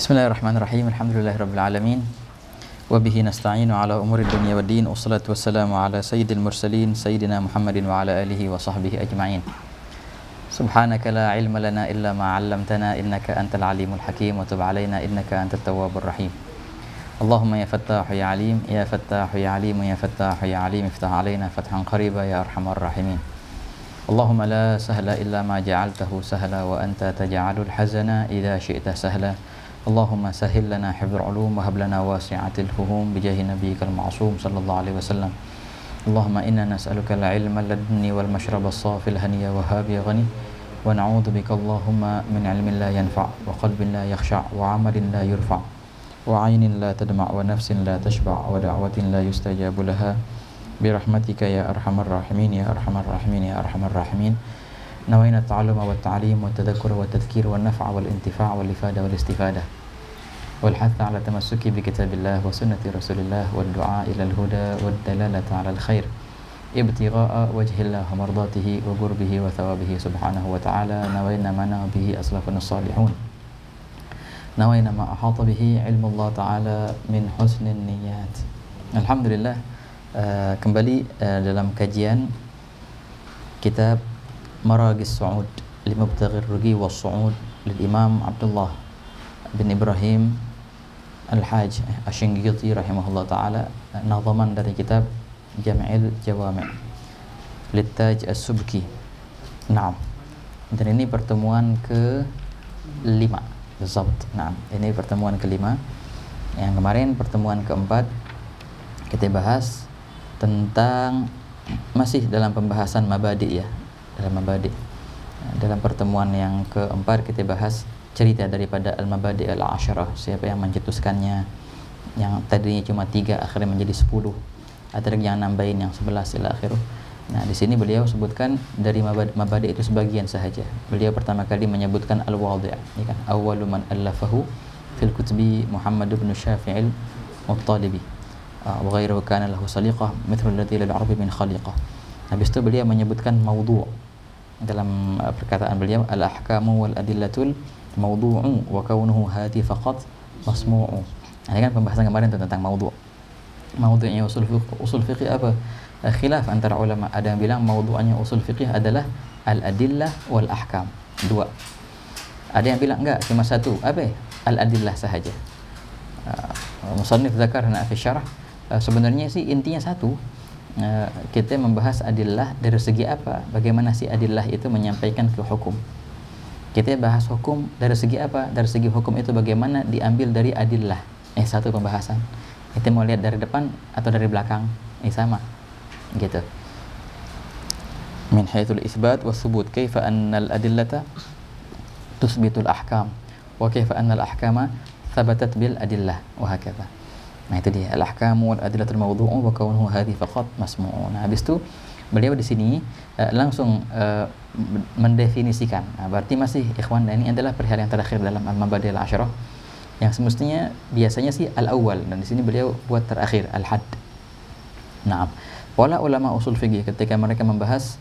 Bismillahirrahmanirrahim. Alhamdulillahirabbil alamin. Wa bihi nasta'inu ala umuri dunya waddin. Wassalatu wassalamu ala sayyidil mursalin sayyidina Muhammadin wa ala alihi wa sahbihi ajma'in. Subhanaka la ilma lana illa ma 'allamtana innaka antal alimul hakim wa tub 'alaina innaka antat tawwabur rahim. Allahumma ya fattahu ya alim, ya fattahu ya alim, ya fattahu ya alim, iftah 'alaina fathan qariba ya arhamar rahimin. Allahumma la sahla illa ma ja'altahu sahla wa anta taj'alul hazana idza syi'ta sahla. Allahumma sahil lana hifdzul ulum wa hab lana wasi'atil fuhum bi jahi nabiyyikal ma'sum sallallahu alaihi wasallam. Allahumma inna nas'aluka al-ilma ladunni wal mashraba as-safil haniya wa habi ghani wa na'udzu bika Allahumma min 'ilmin la yanfa' wa qalbin la yakhsha' wa 'amalin la yurfa' wa 'ainin la tadma' wa nafsin la tashba' wa da'watin la yustajabu laha bi rahmatika ya arhamar rahimin ya arhamar rahimin ya arhamar rahimin. Nawaina ta'alluma wa ta'lim wa tadhakkura wa tadhkir wa naf'a wal intifa' wal ifada wal istifadah wal hatha ala tamassuki bi kitabillah wa sunnati rasulillah wad du'a ila al huda wad dalalata ala al khair ibtigha'a wajhillah wa mardatihi wa qurbihi wa thawabihi subhanahu wa ta'ala. Nawaina mana bihi aslafun salihun, nawaina ma ahata bihi ilmu Allah ta'ala min husnin niyat. Alhamdulillah, kembali dalam kajian kitab Maragis Su'ud Limubtaghir Rugi wa Su'ud lil Imam Abdullah bin Ibrahim Al-Hajj Asy-Shinqiti rahimahullah ta'ala, nazaman dari kitab Jam'il Jawami' Littaj As-Subki. Naam. Dan ini pertemuan ke-5 Zabt. Naam, ini pertemuan ke-5. Yang kemarin pertemuan ke-4 kita bahas tentang, masih dalam pembahasan mabadi' ya, dalam mabadi'. Dalam pertemuan yang keempat kita bahas cerita daripada al-mabadi' al-asharah, siapa yang mencetuskannya, yang tadinya cuma 3 akhirnya menjadi 10, ada yang nambahin yang 11 ila akhirah. Nah, di sini beliau sebutkan dari mabadi' itu sebagian sahaja. Beliau pertama kali menyebutkan al-wadi', ya kan, awwalu man allafahu fil kutubi Muhammad bin Syafi'il Muttalibi wa ghairuhu kana lahu saliqah mithlu allati lil arabi min khaliqah. Habis itu beliau menyebutkan maudhu'. Dalam perkataan beliau, al-ahkamu wal adillatul mawdu'u wa kaunuhu hati faqat masmu'u. Ini kan pembahasan kemarin tentang maudhu'. Maudhu'nya usul fiqh apa? Khilaf antara ulama. Ada yang bilang maudhu'nya usul fiqh adalah al-adillah wal ahkam, 2. Ada yang bilang enggak, cuma 1. Apa? Al-adillah sahaja. Musannif zakarna fi syarah, sebenarnya sih intinya 1. Kita membahas adillah dari segi apa, bagaimana si adillah itu menyampaikan ke hukum. Kita bahas hukum dari segi apa, dari segi hukum itu bagaimana diambil dari adillah. Satu pembahasan. Kita mau lihat dari depan atau dari belakang, sama gitu. Min haitsul itsbat was tsubut, kaifa annal adillata tusbitul ahkam wa kaifa annal ahkama thabatat bil adillah wa hakadha. Nah, itu dia al-ahkamu wal adillatul mawdu'u wa kaunuhu hadhi faqat masmu'u. Nah, habis itu beliau di sini langsung mendefinisikan. Nah, berarti masih ikhwan, ini adalah perihal yang terakhir dalam al-mabadi' al-asyrah, yang semestinya biasanya sih al-awwal, dan di sini beliau buat terakhir al-hadd. Nah, wala ulama usul fikih ketika mereka membahas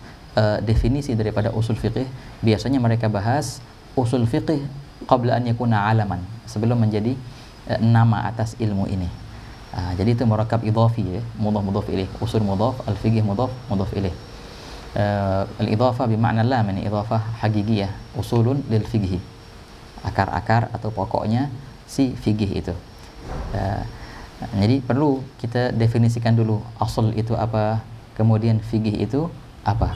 definisi daripada usul fikih, biasanya mereka bahas usul fikih qabla an yakuna alaman, sebelum menjadi nama atas ilmu ini. Jadi itu murakkab idhafi ya, mudhaf ilaih, usul mudhaf, al-fiqh mudhaf ilaih. Al-idhafah bermakna lam, ini idhafah hakikiyah, usulun lil fiqh, akar-akar atau pokoknya si fiqh itu. Jadi perlu kita definisikan dulu asal itu apa, kemudian fiqh itu apa.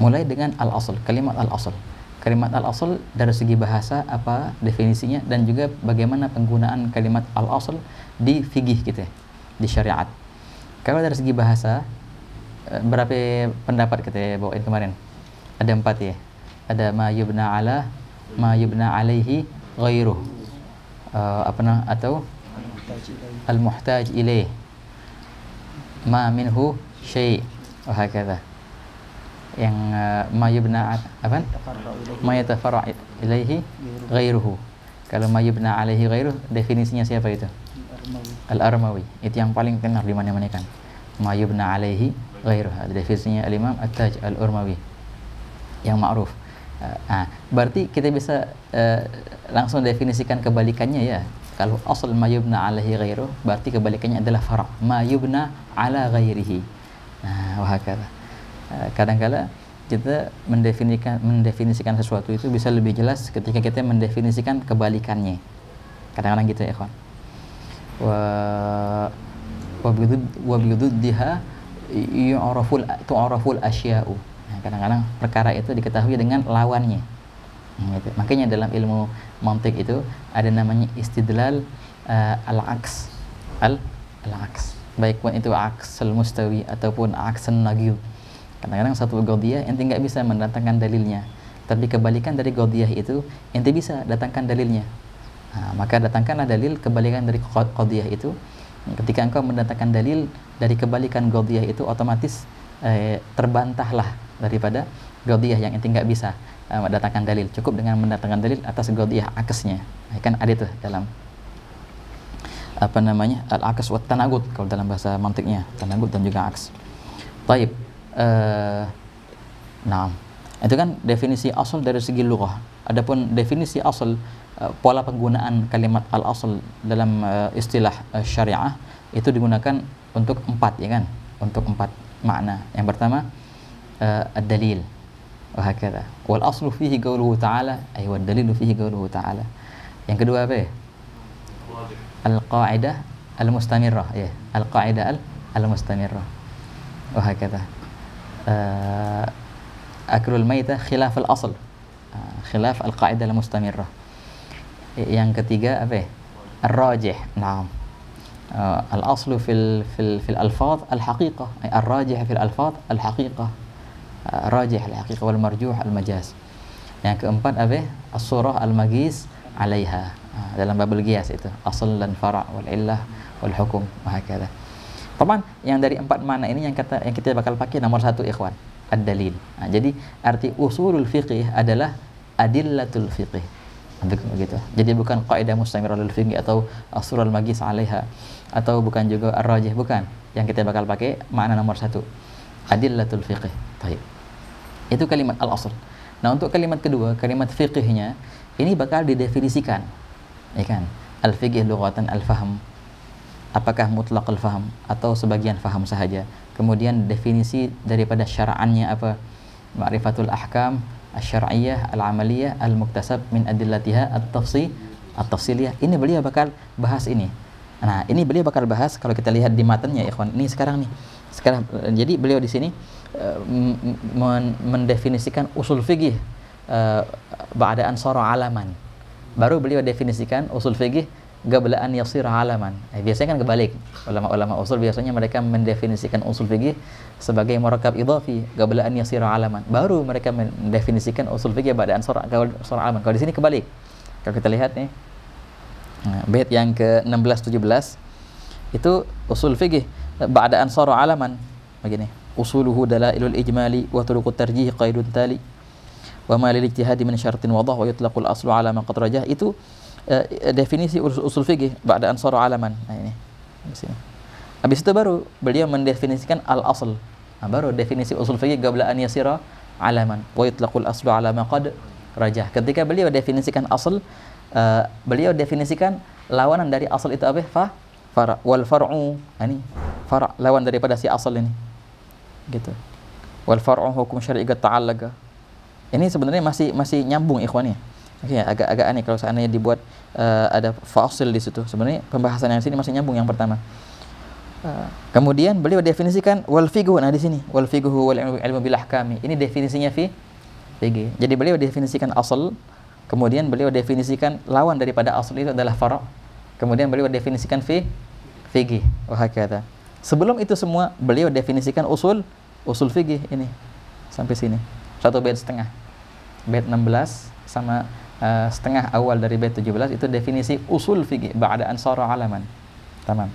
Mulai dengan al-asl, kalimat al-asl. Kalimat al-asl dari segi bahasa apa definisinya, dan juga bagaimana penggunaan kalimat al-asl di fikih kita, di syariat. Kalau dari segi bahasa, berapa pendapat kita bawain kemarin? Ada 4 ya. Ada ma yubna ala, ma yubna alaihi ghairuh, atau al-muhtaj ilaih, ma minhu syai' wa hakadha. Yang ma yubna apa? Ma yatafarra ilaihi ghairuhu. Kalau ma yubna alaihi ghairuh, definisinya siapa itu? Al-Armawi. Itu yang paling kenal di mana-mana kan. Ma yubna alaihi ghairuh. Definisinya al-Imam At-Taj Al-Urmawi yang ma'ruf. Berarti kita bisa langsung definisikan kebalikannya ya. Kalau asal ma yubna alaihi ghairu, berarti kebalikannya adalah fara' ma yubna ala ghairihi. Nah, wahakala. Kadang-kala kita mendefinisikan sesuatu itu bisa lebih jelas ketika kita mendefinisikan kebalikannya. Kadang-kadang gitu ya, ikhwan. Wa biduddiha tu'araful asya'u. Nah, kadang-kadang perkara itu diketahui dengan lawannya. Gitu. Makanya dalam ilmu mantik itu ada namanya istidlal al-aks. Al-aks. Baik pun itu aksul mustawi ataupun aksun nagil. Kadang-kadang satu qadhiyah ente nggak bisa mendatangkan dalilnya. Tapi kebalikan dari qadhiyah itu ente bisa datangkan dalilnya. Maka datangkanlah dalil kebalikan dari qadhiyah itu. Ketika engkau mendatangkan dalil dari kebalikan qadhiyah itu, otomatis terbantahlah daripada qadhiyah yang ente nggak bisa mendatangkan dalil. Cukup dengan mendatangkan dalil atas qadhiyah aksnya. Kan ada itu dalam al-aks wa tanaqud kalau dalam bahasa mantiknya, tanaqud dan juga aks. Taib. Nah, itu kan definisi asal dari segi lughah. Adapun definisi asal, pola penggunaan kalimat al-asal dalam istilah syariah itu digunakan untuk 4 ya kan? Untuk 4 makna. Yang pertama ad-dalil. Wahakala. Wal aslu fihi qauluhu ta'ala, ay wad dalilu fihi qauluhu ta'ala. Yang kedua apa ya? Al-qa'idah al-mustamirrah, ya. Al-qa'idah al-mustamirrah. Wahakala. Aklul maita khilaf al-asl. Khilaf al-qa'idah al-mustamirrah. Yang ketiga apa ya? Ar-rajih. Naam. Al-aslu fil alfaz al-haqiqah. Ay ar-rajih fil alfaz al-haqiqah. Rajih al-haqiqah wal marjuh al-majaz. Yang keempat apa? As-surah al-magis 'alaiha. Dalam babul qiyas itu asal dan fara' wal illah wal hukum wahakala. Teman, yang dari 4 makna ini yang kita bakal pakai nomor 1 ikhwan, ad-dalil. Jadi arti usulul fiqih adalah adillatul fiqih. Begitu. Jadi bukan qaidah mustamirah lil fiqih atau as-surah al-magis 'alaiha atau bukan juga ar-rajih, bukan. Yang kita bakal pakai makna nomor 1, adillatul fiqih. Baik. Itu kalimat al-asl. Nah, untuk kalimat kedua, kalimat fiqihnya ini bakal didefinisikan. Ya kan? Al-fiqih lughatan al-fahm. Apakah mutlaq al-fahm atau sebagian faham saja? Kemudian definisi daripada syara'annya apa? Ma'rifatul ahkam asy-syar'iyyah al-amaliyah al-muktasab min adillatiha at-tafsiliyah. Ini beliau bakal bahas ini. Nah, ini beliau bakal bahas kalau kita lihat di matanya ya ikhwan. Ini sekarang nih. Sekarang jadi beliau di sini mendefinisikan usul fikih ba'da an sara alaman. Baru beliau definisikan usul fikih qabla an yasira alaman. Biasanya kan kebalik. Ulama-ulama usul biasanya mereka mendefinisikan usul fikih sebagai murakkab idhafi qabla an yasira alaman. Baru mereka mendefinisikan usul fikih ba'da an sara alaman. Kalau di sini kebalik. Kalau kita lihat nih, bait yang ke-16 17 itu usul fikih ba'da an sara alaman. Begini. Usuluhu dalailul ijmali wa turuqut tarjih qaidun tali. Wa ma lil ijtihadi min syartin wadah wa yutlaqul aslu ala ma qad rajah. Itu definisi usul fikih ba'da ansar alaman. Nah ini di sini. Habis itu baru beliau mendefinisikan al-asl. Nah, baru definisi usul fikih qabla an yasira alaman wa yutlaqul aslu ala ma qad rajah. Ketika beliau definisikan asl, beliau definisikan lawanan dari asl itu apa? Fara wal far'u. Ini fara lawan daripada si asl ini. Gitu. Wal far'u hukum syar'i ta'allaqa. Ini sebenarnya masih nyambung ikhwani. Oke, agak aneh kalau seandainya dibuat ada fasil di situ. Sebenarnya pembahasan yang sini masih nyambung yang pertama. Kemudian beliau definisikan wal fiqhu. Nah di sini wal fiqhu wal ilmu bil ahkami. Ini definisinya fiqh. Jadi beliau definisikan asal, kemudian beliau definisikan lawan daripada asal itu adalah fara'. Kemudian beliau definisikan fiqh. Wahakata. Sebelum itu semua beliau definisikan usul fiqh ini sampai sini. 1 bait setengah. Bait 16 sama setengah awal dari bait 17 itu definisi usul fikih ba'da an sara alaman. Tamam.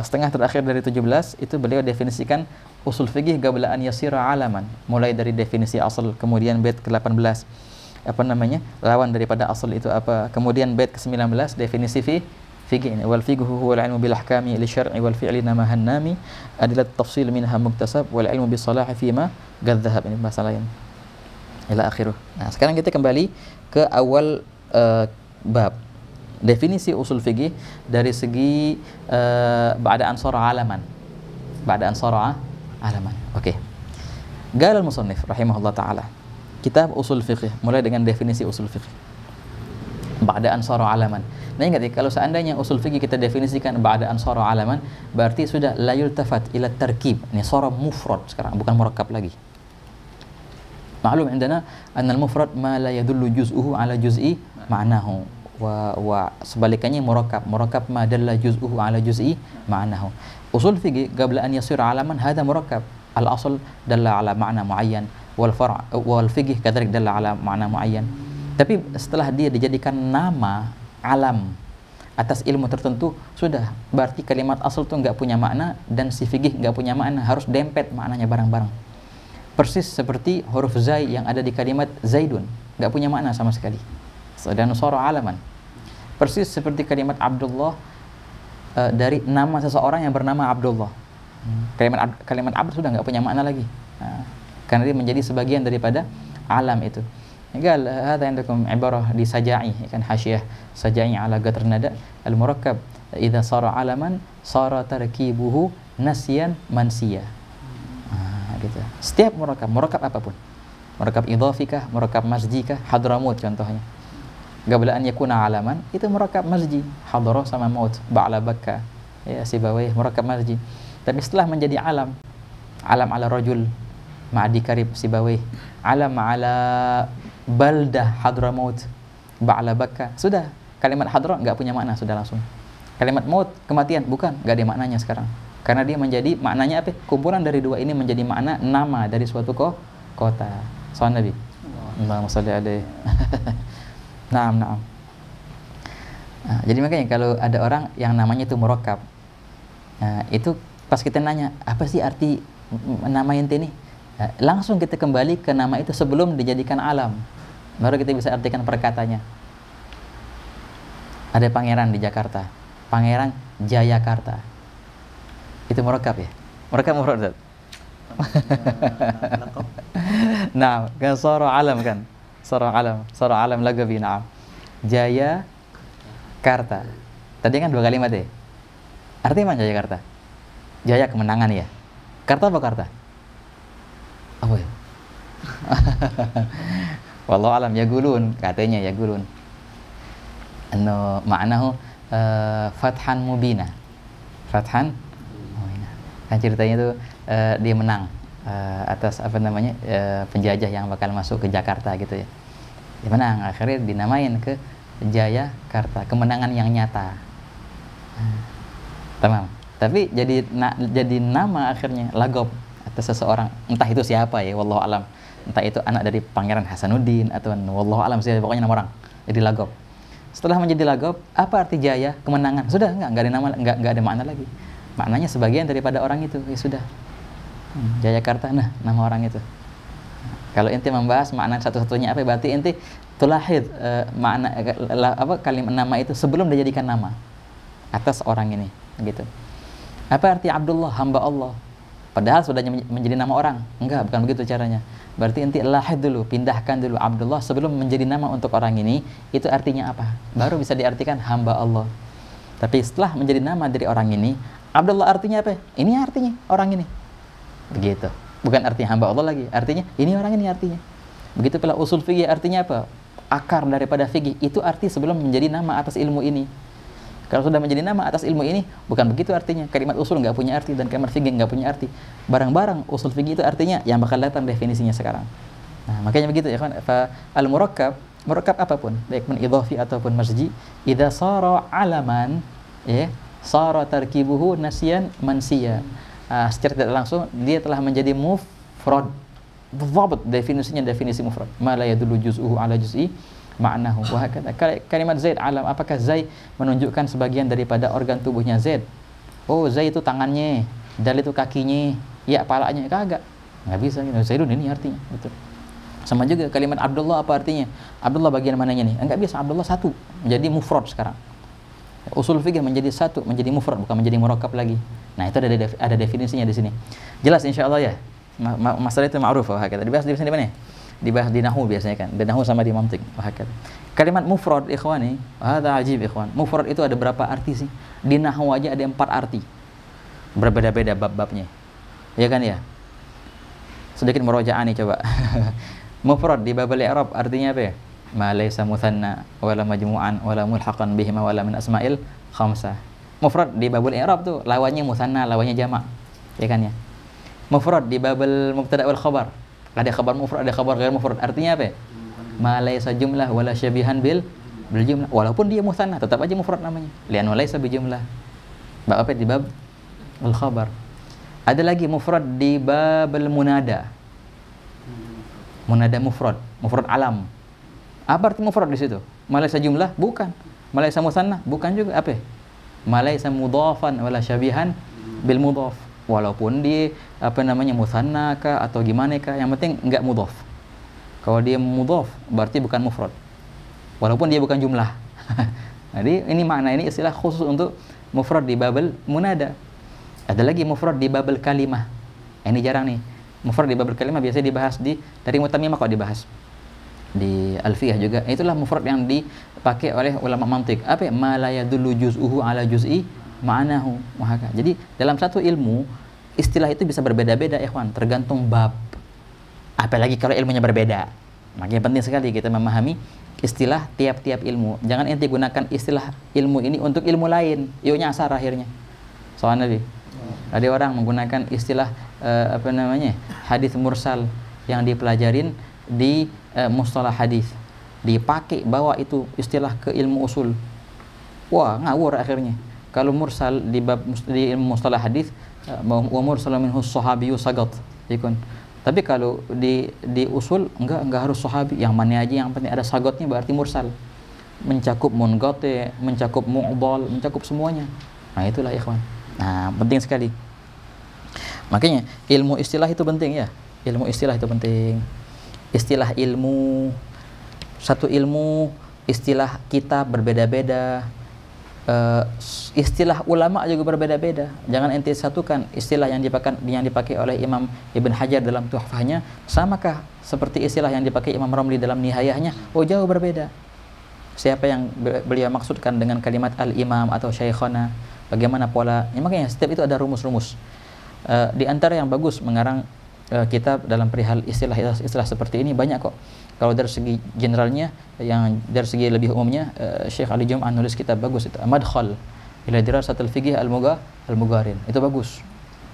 Setengah terakhir dari 17 itu beliau definisikan usul fikih qabla an yasira alaman. Mulai dari definisi asal, kemudian bait ke-18 lawan daripada asal itu apa. Kemudian bait ke-19 definisi fikih ini wal fiqhu huwal ilmu bil ahkami li syar'i wal fi'li namahan nami adilat tafsil minha muktasab wal ilmu bis salahi fima gadzahab. Ini bahasa lain. ila akhirih. Nah, sekarang kita kembali ke awal bab. Definisi usul fikih dari segi ba'da ansara alaman. Ba'da ansara alaman. Oke. Qala al-musannif rahimahullah taala. Kitab usul fikih mulai dengan definisi usul fikih. Ba'da ansara alaman. Nah, ingat ya, kalau seandainya usul fikih kita definisikan ba'da ansara alaman, berarti sudah la yultafat ila tarkib. Ini sara mufrad sekarang, bukan murakkab lagi. Maklum indana anna al-mufrad ma la yadullu juz'uhu ala juz'i ma'nahu wa sebalikannya murakkab ma dalla juz'uhu ala juz'i ma'nahu. Usul fiqh qabla an yasir alaman hada murakkab, al-asl dalla ala ma'na muayyan wal far' wal fiqh kadzalik dalla ala ma'na muayyan. Tapi setelah dia dijadikan nama alam atas ilmu tertentu, sudah berarti kalimat asal itu enggak punya makna dan si fiqh enggak punya makna, harus dempet maknanya bareng-bareng. Persis seperti huruf zai yang ada di kalimat zaidun, nggak punya makna sama sekali. Dan sara alaman. Persis seperti kalimat Abdullah dari nama seseorang yang bernama Abdullah. Kalimat Abd sudah nggak punya makna lagi. Karena dia menjadi sebagian daripada alam itu. Qal hadza indakum ibarah di Saja'i, kan hasyiyah Saja'i ala qadr nada al-murakkab idza sara alaman sara tarkibuhu nasyan mansiyah. Gitu. Setiap murakkab apapun, murakkab idhafikah, murakkab masjikah, hadramut contohnya. Qabla an yakuna alaman itu murakkab masjid, hadrah sama maut, ba'la bakka, ya Sibawayh murakkab masjid. Tapi setelah menjadi alam ala rajul, ma'adi karib Sibawayh, alam ala baldah hadramaut, ba'la bakka, sudah kalimat hadrah enggak punya makna, sudah langsung. Kalimat maut, kematian, bukan, enggak ada maknanya sekarang. Karena dia menjadi maknanya apa? Kumpulan dari dua ini menjadi makna nama dari suatu kota. Soal Nabi. Allahumma shalli alaihi. Naam. Nah, jadi makanya kalau ada orang yang namanya itu murakkab, itu pas kita nanya, apa sih arti nama ente ini? Langsung kita kembali ke nama itu sebelum dijadikan alam. Baru kita bisa artikan perkataannya. Ada pangeran di Jakarta. Pangeran Jayakarta. Itu murakkab ya? Murakkab mufrad. Nah, kan sara alam kan? Sara alam lagabi, na'am. Jaya Karta. Tadi kan dua kalimat ya? Artinya apa Jayakarta? Jaya kemenangan ya? Karta apa karta? Apa ya? Wallahu alam, yaqulun, katanya yaqulun. Anno ma'nahu fathan mubina. Fathan kan ceritanya itu dia menang atas apa namanya penjajah yang bakal masuk ke Jakarta gitu ya. Dia menang, akhirnya dinamain ke Jayakarta, kemenangan yang nyata. Tamam. Tapi jadi nama akhirnya lagop atas seseorang, entah itu siapa ya, wallahu alam. Entah itu anak dari Pangeran Hasanuddin atau wallahu alam sih, pokoknya nama orang. Jadi lagop. Setelah menjadi lagop, apa arti jaya? Kemenangan. Sudah enggak ada nama, enggak ada makna lagi. Maknanya sebagian daripada orang itu, ya sudah. Jayakarta, nah nama orang itu. Kalau inti membahas makna satu-satunya apa, berarti inti tulahid makna apa kalimat nama itu sebelum dijadikan nama atas orang ini, gitu. Apa arti Abdullah, hamba Allah? Padahal sudah menjadi nama orang. Enggak, bukan begitu caranya. Berarti inti lahid dulu, pindahkan dulu Abdullah sebelum menjadi nama untuk orang ini. Itu artinya apa? Baru bisa diartikan hamba Allah. Tapi setelah menjadi nama dari orang ini, Abdullah artinya apa? Ini artinya orang ini. Begitu. Bukan artinya hamba Allah lagi. Artinya ini orang ini artinya. Begitu pula usul fikih artinya apa? Akar daripada fikih. Itu arti sebelum menjadi nama atas ilmu ini. Kalau sudah menjadi nama atas ilmu ini, bukan begitu artinya. Kalimat usul nggak punya arti dan kalimat fikih nggak punya arti. Barang-barang usul fikih itu artinya yang bakal datang definisinya sekarang. Nah, makanya begitu ya kan. Al-murakkab, murakkab apapun, baik idhafi ataupun masji, idza sara alaman, ya, sara tarkibuhu nasyan mansiya. Secara tidak langsung dia telah menjadi mufrad. Dhabt definisinya definisi mufrad. Ma la yadullu juz'uhu ala juz'i ma'nahu. Wa hakadha. Kalimat Zaid alam, apakah Zaid menunjukkan sebagian daripada organ tubuhnya Zaid? Oh, Zaid itu tangannya, Dal itu kakinya, ya palanya, kagak. Enggak bisa gitu. Zaidun ini artinya, betul. Sama juga kalimat Abdullah, apa artinya? Abdullah bagian mananya nih? Enggak bisa, Abdullah satu, menjadi mufrad sekarang. Usul fikih menjadi satu, menjadi mufrad, bukan menjadi murakkab lagi. Nah, itu ada definisinya di sini. Jelas insyaallah ya. Masalah itu ma'ruf, kita dibahas di sini mana? dibahas di nahwu biasanya kan, di nahwu sama di mantik. Kalimat mufrad ikhwani, hadza ajib ikhwan. Mufrad itu ada berapa arti sih? Di nahwu aja ada 4 arti. Berbeda-beda bab-babnya. Ya kan ya? Sedikit murojaah nih coba. Mufrad di babal i'rab artinya apa ya? Ma laysa mutsanna wala majmu'an wala mulhaqan bihima wala min asma'il khamsah. Mufrad di babul i'rab tuh lawannya mutsanna, lawannya jamak. Ya kan ya? Mufrad di babal mubtada wal khabar. Ada khabar mufrad, ada khabar ghair mufrad. Artinya apa ya? Ma laysa jumlah wala syabihan bil jumlah. Walaupun dia mutsanna tetap aja mufrad namanya. Li'anna laysa bi jumlah. Bab apa di bab al khabar. Ada lagi mufrad di babal munada. Munada mufrad, mufrad alam. Apa arti mufrad di situ? Ma laysa jumlah? Bukan. Ma laysa mutsanna? Bukan juga. Apa? Ma laysa mudhafan wala syabihan bil mudhaf. Walaupun dia apa namanya mutsanna kah atau gimana kah, yang penting enggak mudhaf. Kalau dia mudhaf berarti bukan mufrad. Walaupun dia bukan jumlah. Jadi ini makna, ini istilah khusus untuk mufrad di babal munada. Ada lagi mufrad di babal kalimah. Ini jarang nih. Mufrad di babal kalimah biasanya dibahas dari mutammimah kok dibahas. Di Alfiyah juga. Itulah mufrad yang dipakai oleh ulama mantik. Apa ya? Ma la yadullu juz'uhu ala juz'i ma'anahu. Jadi dalam satu ilmu istilah itu bisa berbeda-beda ikhwan, tergantung bab. Apalagi kalau ilmunya berbeda. Makanya penting sekali kita memahami istilah tiap-tiap ilmu. Jangan ente gunakan istilah ilmu ini untuk ilmu lain. Yuk nyasar akhirnya. Soalnya Nabi. Ada orang menggunakan istilah hadis mursal yang dipelajarin di mustalah hadis, dipakai bawa itu istilah ke ilmu usul. Wah, ngawur akhirnya. Kalau mursal di ilmu mustalah hadis, wa mursal minhu sahabiyyu sagat, ikun. Tapi kalau di usul enggak harus sahabi, yang mana aja yang penting ada sagatnya berarti mursal. Mencakup munqati, mencakup mu'dhal, mencakup semuanya. Nah, itulah ikhwan. Nah, penting sekali. Makanya ilmu istilah itu penting ya. Ilmu istilah itu penting. Istilah ilmu, satu ilmu, istilah kita berbeda-beda. Istilah ulama juga berbeda-beda. Jangan ente satukan istilah yang dipakai oleh Imam Ibn Hajar dalam Tuhfahnya samakah seperti istilah yang dipakai Imam Ramli dalam Nihayahnya? Oh, jauh berbeda. Siapa yang beliau maksudkan dengan kalimat al-imam atau syaikhana? Bagaimana pola? Ya, makanya setiap itu ada rumus-rumus. Di antara yang bagus mengarang kitab dalam perihal istilah seperti ini banyak kok. Kalau dari segi generalnya, yang dari segi lebih umumnya, Syekh Ali Jum'ah nulis kitab bagus itu, Madkhal ila Dirasatil Fiqh Al-Mugharin. Itu bagus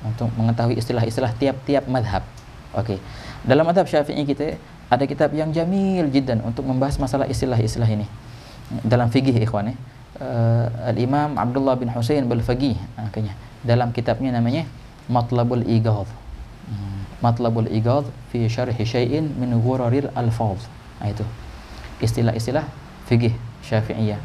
untuk mengetahui istilah-istilah tiap-tiap madhab. Oke. Dalam madhab Syafi'i kita ada kitab yang jamil jiddan untuk membahas masalah istilah-istilah ini. Dalam fikih ikhwan ya. Al-Imam Abdullah bin Husain Al-Faqih makanya dalam kitabnya namanya Matlabul Ighadh. Matlabul Ighadh fi syarhi syai'in min ghuraril alfaz. Nah, itu istilah-istilah fikih Syafi'iyah.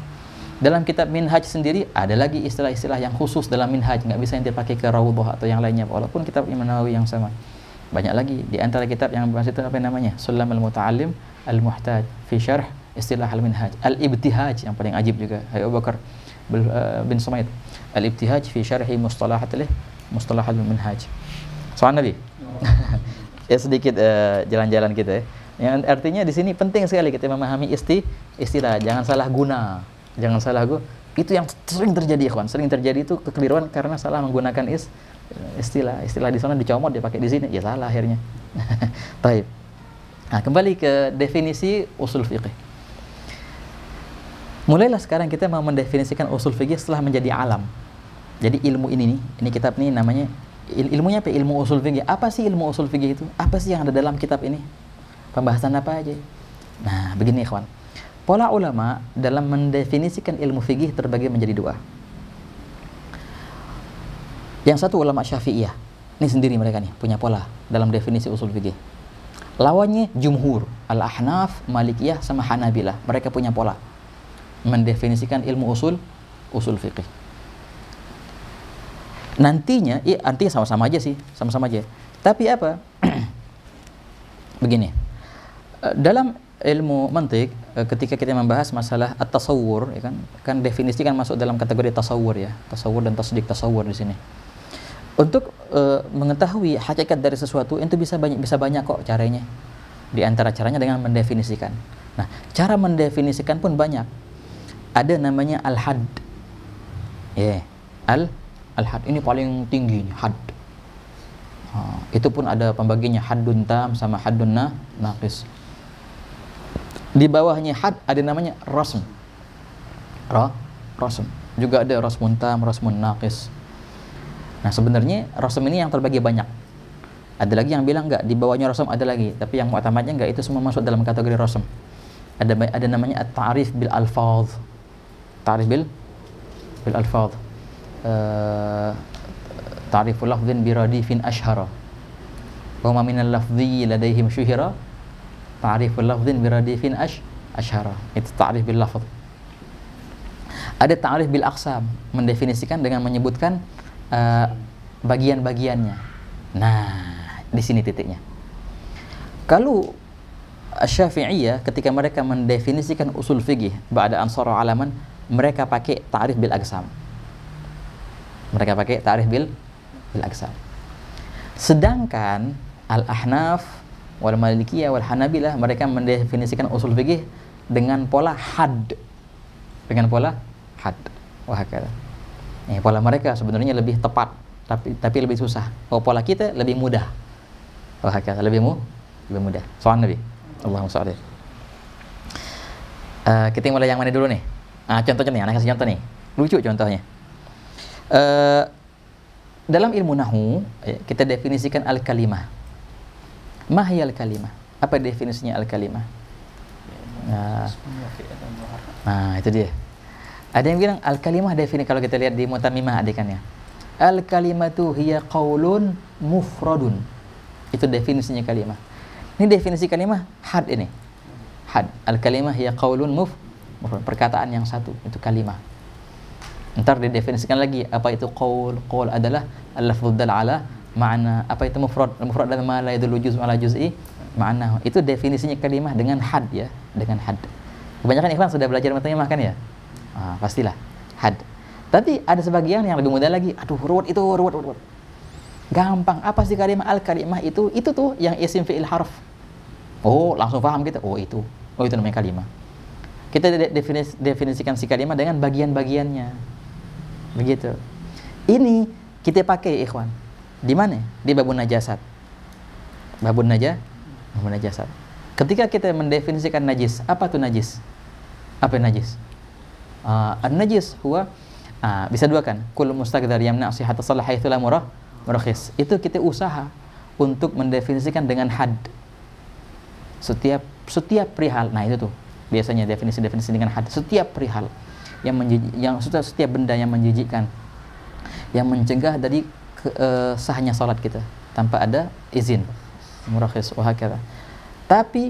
Dalam kitab Minhaj sendiri ada lagi istilah-istilah yang khusus dalam Minhaj, nggak bisa yang dipakai ke Raudhah atau yang lainnya walaupun kitab Imam Nawawi yang sama. Banyak lagi di antara kitab yang bahas itu apa namanya? Sulamul Muta'allim Al-Muhtaj fi syarh istilah al-minhaj. Al-ibtihaj yang paling ajib juga, Abu Bakar bin Sumaid. Al-ibtihaj fi syarhi mustalah al-minhaj. Soal Nabi. Ya sedikit jalan-jalan kita ya. Yang artinya di sini penting sekali kita memahami istilah, jangan salah guna. Jangan salah itu yang sering terjadi ikhwan. Sering terjadi itu kekeliruan karena salah menggunakan istilah. Istilah di sana dicomot dipakai di sini, ya salah akhirnya. Baik. Nah, kembali ke definisi usul fiqih. Mulailah sekarang kita mau mendefinisikan usul fikih setelah menjadi alam. Jadi ilmu ini kitab ini namanya ilmunya apa? Ilmu usul fikih. Apa sih ilmu usul fikih itu? Apa sih yang ada dalam kitab ini? Pembahasan apa aja? Nah, begini ikhwan. Pola ulama dalam mendefinisikan ilmu fikih terbagi menjadi dua. Yang satu ulama Syafi'iyah. Ini sendiri mereka nih punya pola dalam definisi usul fikih. Lawannya jumhur, Al-Ahnaf, Malikiyah sama Hanabilah. Mereka punya pola mendefinisikan ilmu usul fikih. Nantinya, artinya sama-sama aja sih, sama-sama aja. Tapi apa? Begini, dalam ilmu mantik, ketika kita membahas masalah at-tasawwur, ya kan definisi kan masuk dalam kategori tasawwur ya, tasawwur dan tasdik tasawwur di sini. Untuk mengetahui hakikat dari sesuatu, itu bisa banyak kok caranya. Di antara caranya dengan mendefinisikan. Nah, cara mendefinisikan pun banyak. Ada namanya al-had. Al-had ini paling tinggi, had. Itu pun ada pembagiannya, haddun tam sama haddun naqis. Di bawahnya had ada namanya rasm. Rasm. Juga ada rasmun tam, rasmun naqis. Nah, sebenarnya rasm ini yang terbagi banyak. Ada lagi yang bilang enggak, di bawahnya rasm ada lagi, tapi yang mu'tamadnya enggak, itu semua masuk dalam kategori rasm. Ada namanya at-ta'rif bil alfaz. Ta'rif bil alfaz. Ta'riful lafdhin bi radifin ashhara. Wa ma minal lafdhi ladaihim syuhira. Ta'riful lafdhin bi radifin ashhara. Itu ta'rif bil lafz. Ada ta'rif bil aqsam, mendefinisikan dengan menyebutkan bagian-bagiannya. Nah, di sini titiknya. Kalau Syafi'iyah ketika mereka mendefinisikan usul fikih ba'da an sara alaman, mereka pakai ta'rif bil aqsam. Mereka pakai ta'rif bil aqsam. Sedangkan al-Ahnaf wal Malikiyah wal Hanabilah mereka mendefinisikan usul fikih dengan pola had. Dengan pola had. Wah, pola mereka sebenarnya lebih tepat, tapi lebih susah. Pola kita lebih mudah. Wah, lebih mudah. Soal Nabi. Allahumma sholli. Kita mulai yang mana dulu nih? Contohnya nih, anak kasih contoh nih. Lucu contohnya. Dalam ilmu nahwu kita definisikan al-kalimah. Ma hiya al-kalimah? Apa definisinya al-kalimah? Nah, itu dia. Ada yang bilang al-kalimah definisi, kalau kita lihat di Mutamimah adikannya. Al-kalimatu hiya qaulun mufradun. Itu definisinya kalimah. Ini definisi kalimah had ini. Had. Al-kalimah hiya qaulun mufrad. Perkataan yang satu, itu kalimah. Ntar didefinisikan lagi apa itu qaul. Qaul adalah al-lafdhu dal ala ma'na. Apa itu mufrad? Mufrad adalah ma la yadullu juz' ala juz'i ma'na. Itu definisinya kalimah dengan had ya, dengan had. Kebanyakan ikhwan sudah belajar Mutamimah kan ya? Pastilah had. Tapi ada sebagian yang lebih mudah lagi. Aduh, ruwet. Gampang. Apa sih kalimah? Al-kalimah itu tuh yang isim fi'il harf. Oh, langsung paham kita. Oh, itu namanya kalimah. Kita definisikan si kalimah dengan bagian-bagiannya. Begitu. Ini kita pakai ikhwan. Di mana? Di babun najasat. Babun najasat. Ketika kita mendefinisikan najis, apa tuh najis? Apa najis? An-najis huwa bisa dua kan? Kullu mustaqdar yamna' sihhata shalah haitsu la murakhis. Itu kita usaha untuk mendefinisikan dengan had. Setiap perihal. Nah, itu tuh biasanya definisi dengan had. Setiap perihal setiap benda yang menjijikkan, yang mencegah dari sahnya salat kita tanpa ada izin. Murakhis wa hakadha. Tapi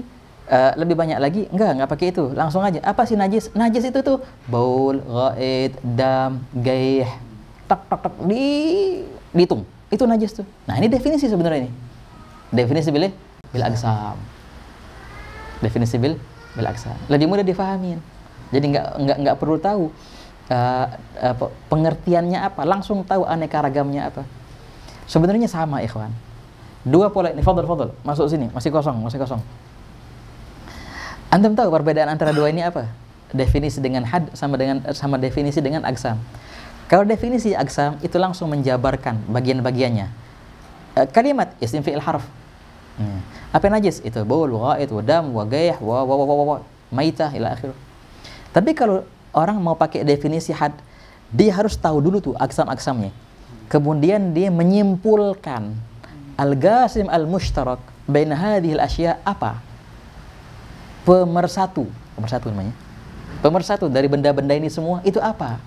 lebih banyak lagi enggak pakai itu, langsung aja. Apa sih najis? Najis itu tuh baul, ghaid, dam, gaih, tak dihitung. Itu najis tuh. Nah, ini definisi sebenarnya ini. Definisi bil aqsam. Definisi bil aqsam. Lebih mudah difahamin. Jadi enggak perlu tahu pengertiannya apa, langsung tahu aneka ragamnya apa. Sebenarnya sama, ikhwan. Dua pola ini, fadhil. Masuk sini, masih kosong. Antum tahu perbedaan antara dua ini apa? Definisi dengan had sama definisi dengan aqsam. Kalau definisi aqsam itu langsung menjabarkan bagian-bagiannya. Kalimat isim fi'il harf. Apa najis? Itu baul, ghaid, wa dam, wa gaih, wa maitah ila akhir. Tapi kalau orang mau pakai definisi had, dia harus tahu dulu tuh aqsam-aqsamnya. Kemudian dia menyimpulkan al-qasim al-mushtarak baina hadhihi al-asya' apa? Pemersatu namanya. Pemersatu dari benda-benda ini semua itu apa?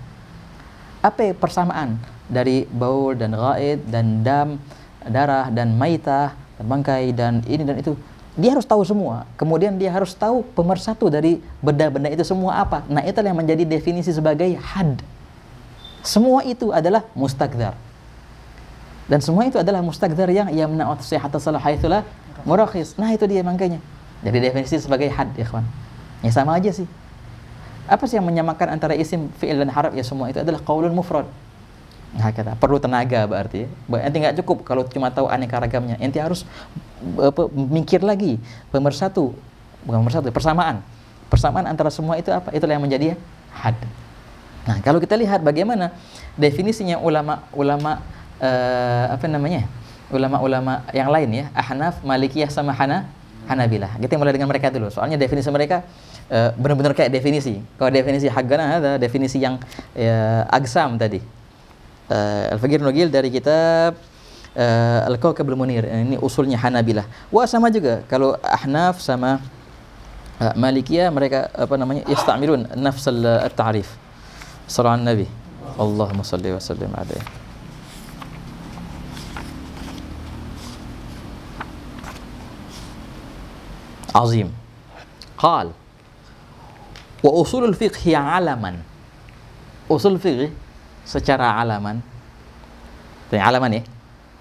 Apa persamaan dari baul dan ghaid dan dam, darah dan maitah dan bangkai dan ini dan itu? Dia harus tahu semua. Kemudian dia harus tahu pemersatu dari benda-benda itu semua apa. Nah, itulah yang menjadi definisi sebagai had. Semua itu adalah mustaqdar. Dan semua itu adalah mustaqdar yang yamna'u sihhata shalah haitsu la murakhis. Nah, itu dia makanya. Jadi definisi sebagai had, ikhwan. Ya sama aja sih. Apa sih yang menyamakan antara isim, fi'il dan harf? Ya semua itu adalah qaulun mufrad. Nah, kata perlu tenaga berarti. Ente nggak cukup kalau cuma tahu aneka ragamnya. Ente harus mikir lagi pemersatu, bukan pemersatu, persamaan. Persamaan antara semua itu apa? Itulah yang menjadi had. Nah, kalau kita lihat bagaimana definisinya ulama-ulama ulama-ulama yang lain ya, Ahnaf, Malikiyah sama Hanabilah. Kita mulai dengan mereka dulu. Soalnya definisi mereka benar-benar kayak definisi. Kalau definisi Haggana ada definisi yang agsam tadi. Al-Faqir Nugil dari kitab Al-Kawkabul Munir. Ini usulnya Hanabilah. Wah, sama juga kalau Ahnaf sama Malikiyah mereka yastamilun nafs al-ta'rif. Sallallahu Nabi. Allahumma salli wa sallim alaihi. Azim. Qal wa usulul fiqh alaman. Usul fiqh secara alaman, alaman ya,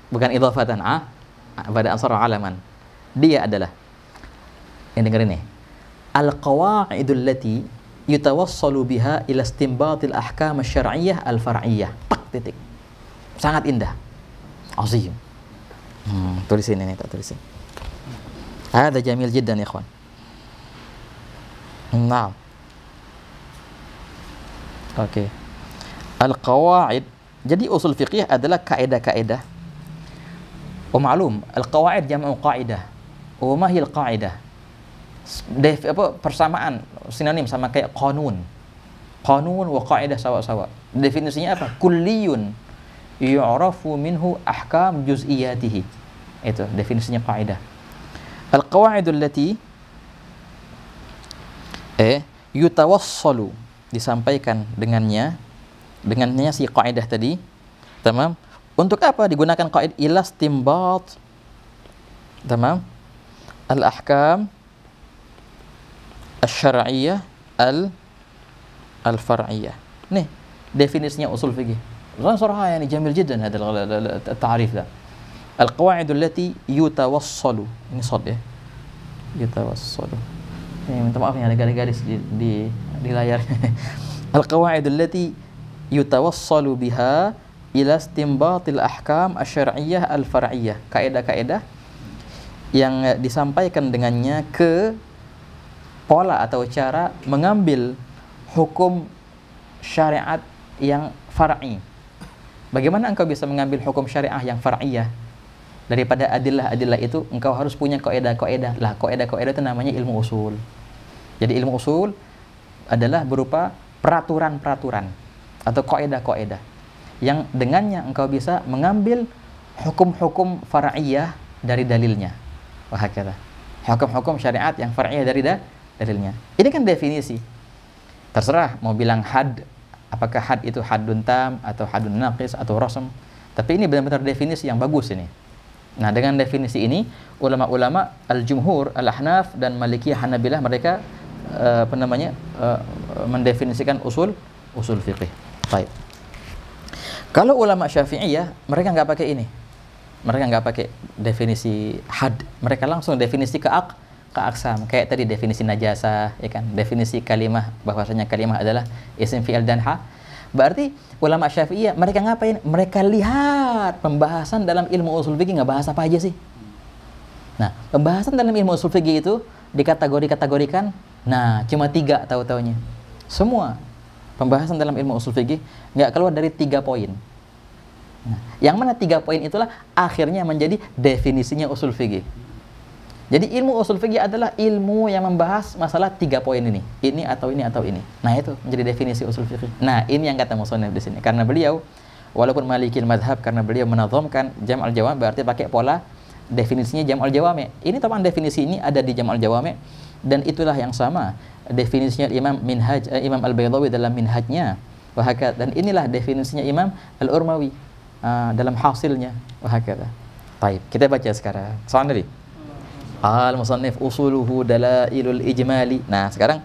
bukan idhafatan pada ansar alaman. Dia adalah, yang dengerin nih, al-qawa'idul lati yutawassalu biha ila istinbatil ahkam asy-syar'iyyah al-far'iyyah. Tak, titik. Sangat indah. Azim. Tulisin ini, tak tulisin. Hada jamil jiddan ya ikhwan. Nah. Oke. Al-qawaid, jadi usul fiqih adalah kaidah-kaidah. Ma'lum, al-qawaid jam'u qaidah. Wa ma hiya al-qaidah? Persamaan, sinonim sama kayak qanun. Qanun wa qaidah sawa-sawa. Definisinya apa? Kulliyun yu'rafu minhu ahkam juz'iyatihi. Itu definisinya qaidah. Al-qawaidul lati yutawassalu, disampaikan dengannya si kaidah tadi. Tamam. Untuk apa digunakan kaidah? Ila istinbat, tamam, al-ahkam asy-syar'iyyah al-far'iyyah. Nih definisinya usul fikih. صراحة يعني جميل جدا هذا التعريف ده. القواعد التي يتوصل، ini صاد ya, يتوصل. Ini minta maaf ya, ada garis-garis di layar. Al-qawaid allati yutawassalu biha ila istinbatil ahkam asy-syar'iyyah al-far'iyyah. Kaidah-kaidah yang disampaikan dengannya ke pola atau cara mengambil hukum syariat yang far'i. Bagaimana engkau bisa mengambil hukum syariah yang far'iyah? Daripada adillah itu engkau harus punya kaidah-kaidah. Lah, kaidah-kaidah itu namanya ilmu usul. Jadi ilmu usul adalah berupa peraturan-peraturan atau kaidah-kaidah yang dengannya engkau bisa mengambil hukum-hukum far'iyah dari dalilnya. Wahakala. Hukum-hukum syariat yang far'iyah dari dalilnya. Ini kan definisi. Terserah mau bilang had, apakah had itu haddun tam atau haddun naqis atau rasm. Tapi ini benar-benar definisi yang bagus ini. Nah, dengan definisi ini ulama-ulama al-jumhur, al-ahnaf dan malikiyah hanabilah mereka mendefinisikan usul fiqih. Baik. Kalau ulama syafi'iyah mereka nggak pakai ini. Mereka nggak pakai definisi had. Mereka langsung definisi ke aksam. Kayak tadi definisi najasah, ya kan? Definisi kalimah, bahwasanya kalimah adalah isim fi'il dan Berarti ulama Syafi'iyah mereka ngapain? Mereka lihat pembahasan dalam ilmu usul fikih nggak bahas apa aja sih. Nah, pembahasan dalam ilmu usul fikih itu dikategorikan. Nah, cuma 3 tahu-taunya. Semua pembahasan dalam ilmu usul fikih nggak keluar dari 3 poin. Nah, yang mana 3 poin itulah akhirnya menjadi definisinya usul fikih. Jadi ilmu usul fikih adalah ilmu yang membahas masalah 3 poin ini. Ini atau ini atau ini. Nah, itu menjadi definisi usul fikih. Nah, ini yang kata musannif di sini. Karena beliau walaupun malikil madhab, karena beliau menazamkan jam'al jawami, berarti pakai pola definisinya jam'al jawami. Ini teman definisi ini ada di jam'al jawami dan itulah yang sama definisinya Imam Al-Baydawi dalam Minhajnya. Dan inilah definisinya Imam Al-Urmawi dalam hasilnya. Baik, kita baca sekarang. Soal Nabi. Al-musannif usuluhu dalailul ijmali. Nah, sekarang